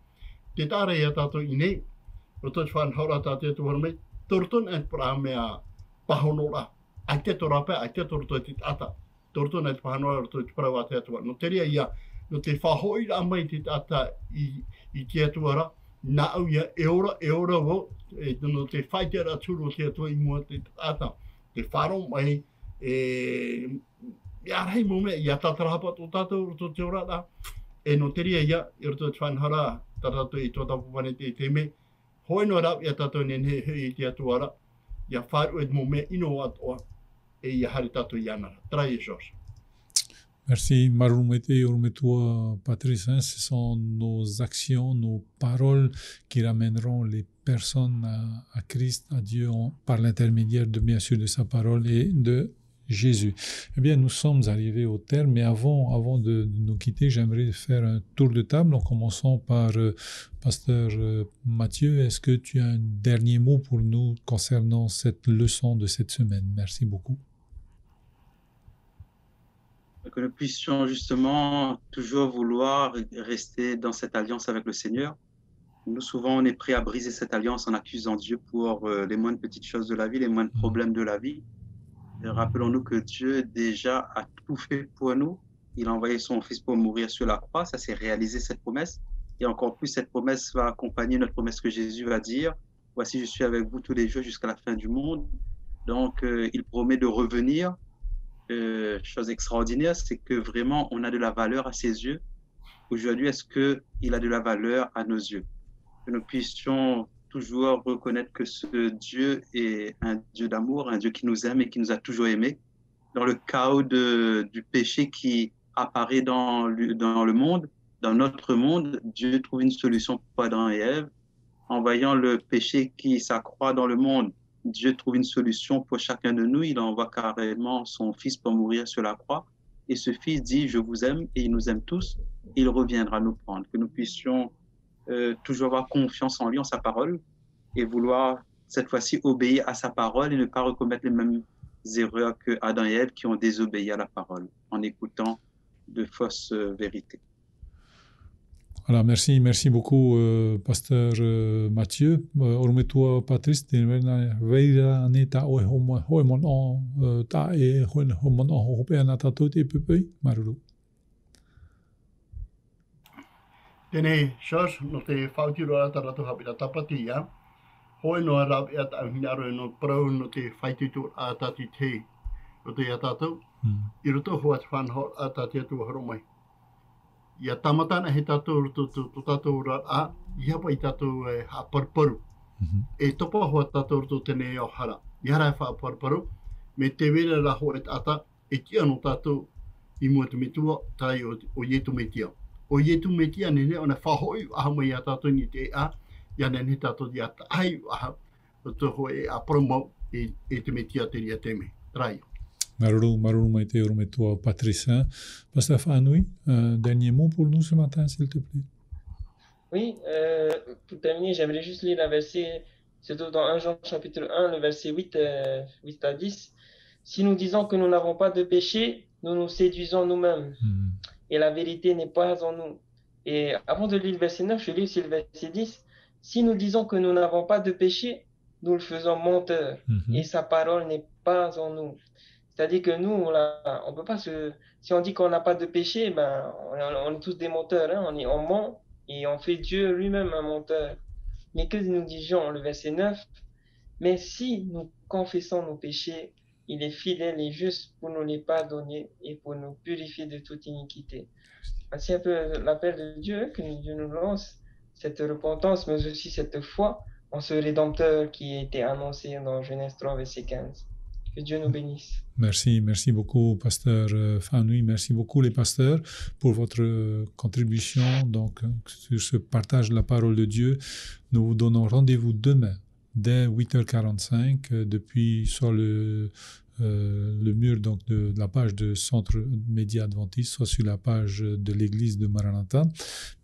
Te tārei a tato i nei, aroto whanhora ta te tuharo mai, torton e pra mea pahonora. Ai te torape, ai te toroto e te tata. Toroto nei te whanau roto te parau a te atua. No te ria ia, no te whahoira mai te tata i te atuara, nā au ia e ora wo, no te whaitera tūro te atua i mua te tata. Te wharo mai, ia rei mome, ia tatarahapa tō tātou roto te ora da. E no te ria ia, i roto te whanhara, tatato i tō tapuwane te me. Hoi no rau ia tātou nene hui i te atuara, ia wharu e mome ino atoa. Merci, Marumete, Urmetua, Patrice. Ce sont nos actions, nos paroles qui ramèneront les personnes à Christ, à Dieu, par l'intermédiaire de, bien sûr, de sa parole et de Jésus. Eh bien, nous sommes arrivés au terme, mais avant de nous quitter, j'aimerais faire un tour de table en commençant par Pasteur Mathieu. Est-ce que tu as un dernier mot pour nous concernant cette leçon de cette semaine? Merci beaucoup. Que nous puissions justement toujours vouloir rester dans cette alliance avec le Seigneur. Nous, souvent, on est prêt à briser cette alliance en accusant Dieu pour les moindres petites choses de la vie, les moindres problèmes de la vie. Et rappelons-nous que Dieu déjà a tout fait pour nous. Il a envoyé son Fils pour mourir sur la croix. Ça s'est réalisé, cette promesse. Et encore plus, cette promesse va accompagner notre promesse que Jésus va dire, « Voici, je suis avec vous tous les jours jusqu'à la fin du monde. » Donc, il promet de revenir. Chose extraordinaire, c'est que vraiment, on a de la valeur à ses yeux. Aujourd'hui, est-ce qu'il a de la valeur à nos yeux? Que nous puissions toujours reconnaître que ce Dieu est un Dieu d'amour, un Dieu qui nous aime et qui nous a toujours aimés. Dans le chaos du péché qui apparaît dans le monde, dans notre monde, Dieu trouve une solution pour Adam et Ève. En voyant le péché qui s'accroît dans le monde, Dieu trouve une solution pour chacun de nous. Il envoie carrément son Fils pour mourir sur la croix. Et ce Fils dit, je vous aime, et il nous aime tous. Il reviendra nous prendre. Que nous puissions toujours avoir confiance en lui, en sa parole, et vouloir cette fois-ci obéir à sa parole et ne pas recommettre les mêmes erreurs que Adam et Ève qui ont désobéi à la parole en écoutant de fausses vérités. Voilà, merci beaucoup, pasteur Mathieu. Ormetua Patrice, veira neta o homon o ta e homon o hopena tatou te pupui maruru. Tēnei, George, no te whautiro ata rato hapira tapati, ia. Hoi noa rau e ata hinaro no prau no te whaitutu atati te o te atatou. I roto hoa te whanhor atati atu haro mai. Ia tamatana he tatou roto to tatou a, ia pa I tatou haparparu. E topa hoa tatou roto tēnei o hara. Ia rai whaparparu, me te wera ra hoa e ata, e tia no tatou I mua te metua, tai o ietu metia. O ietu metia nene ona whahoi aha mai a tatou ni te a, ia nene tatou di ata ai aha, o to hoa e a promau e te metia te ria teme. Trai. Maruru mai te Ormetua Patrice. Pasteur Fanoui, dernier mot pour nous ce matin, s'il te plaît. Oui, pour terminer, j'aimerais juste lire la verset, surtout dans 1 Jean chapitre 1, le verset 8 à 10. Si nous disons que nous n'avons pas de péché, nous nous séduisons nous-mêmes. Et la vérité n'est pas en nous. Et avant de lire le verset 9, je lis aussi le verset 10. Si nous disons que nous n'avons pas de péché, nous le faisons menteur. Et sa parole n'est pas en nous. C'est-à-dire que nous, on peut pas si on dit qu'on n'a pas de péché, ben, on est tous des menteurs, hein, on ment et on fait Dieu lui-même un menteur. Mais que nous disions, le verset 9, mais si nous confessons nos péchés, il est fidèle et juste pour nous les pardonner et pour nous purifier de toute iniquité. C'est un peu l'appel de Dieu que Dieu nous lance, cette repentance, mais aussi cette foi en ce Rédempteur qui a été annoncé dans Genèse 3, verset 15. Que Dieu nous bénisse. Merci beaucoup, pasteur Fanoui. Merci beaucoup, les pasteurs, pour votre contribution donc, sur ce partage de la parole de Dieu. Nous vous donnons rendez-vous demain, dès 8h45, depuis sur le mur donc, de la page de Centre Média Adventiste, soit sur la page de l'église de Maranatha.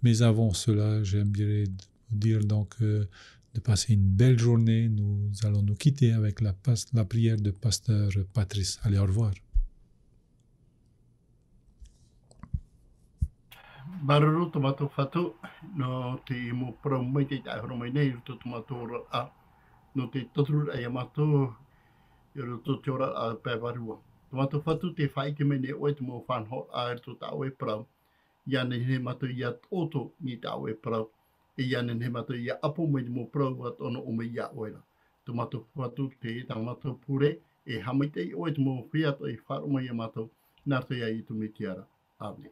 Mais avant cela, j'aimerais vous dire donc de passer une belle journée. Nous allons nous quitter avec la prière de pasteur Patrice. Allez, au revoir. Maruru tomato fatu no te mo promoi te ahoro mai nei to tomato a no te totru a yamato yo to tora a pevaru. Tomato fatu te fai ke me ne o te mo fan ho a to ta o pro. Ya ne he mato ya oto ni ta o pro. E ya ne he mato ya apo mai mo pro wat ono o mai ya oila. Tomato fatu te tamato pure e hamite o te mo fiat e faru mai yamato na te ya I tu mitiara. Amen.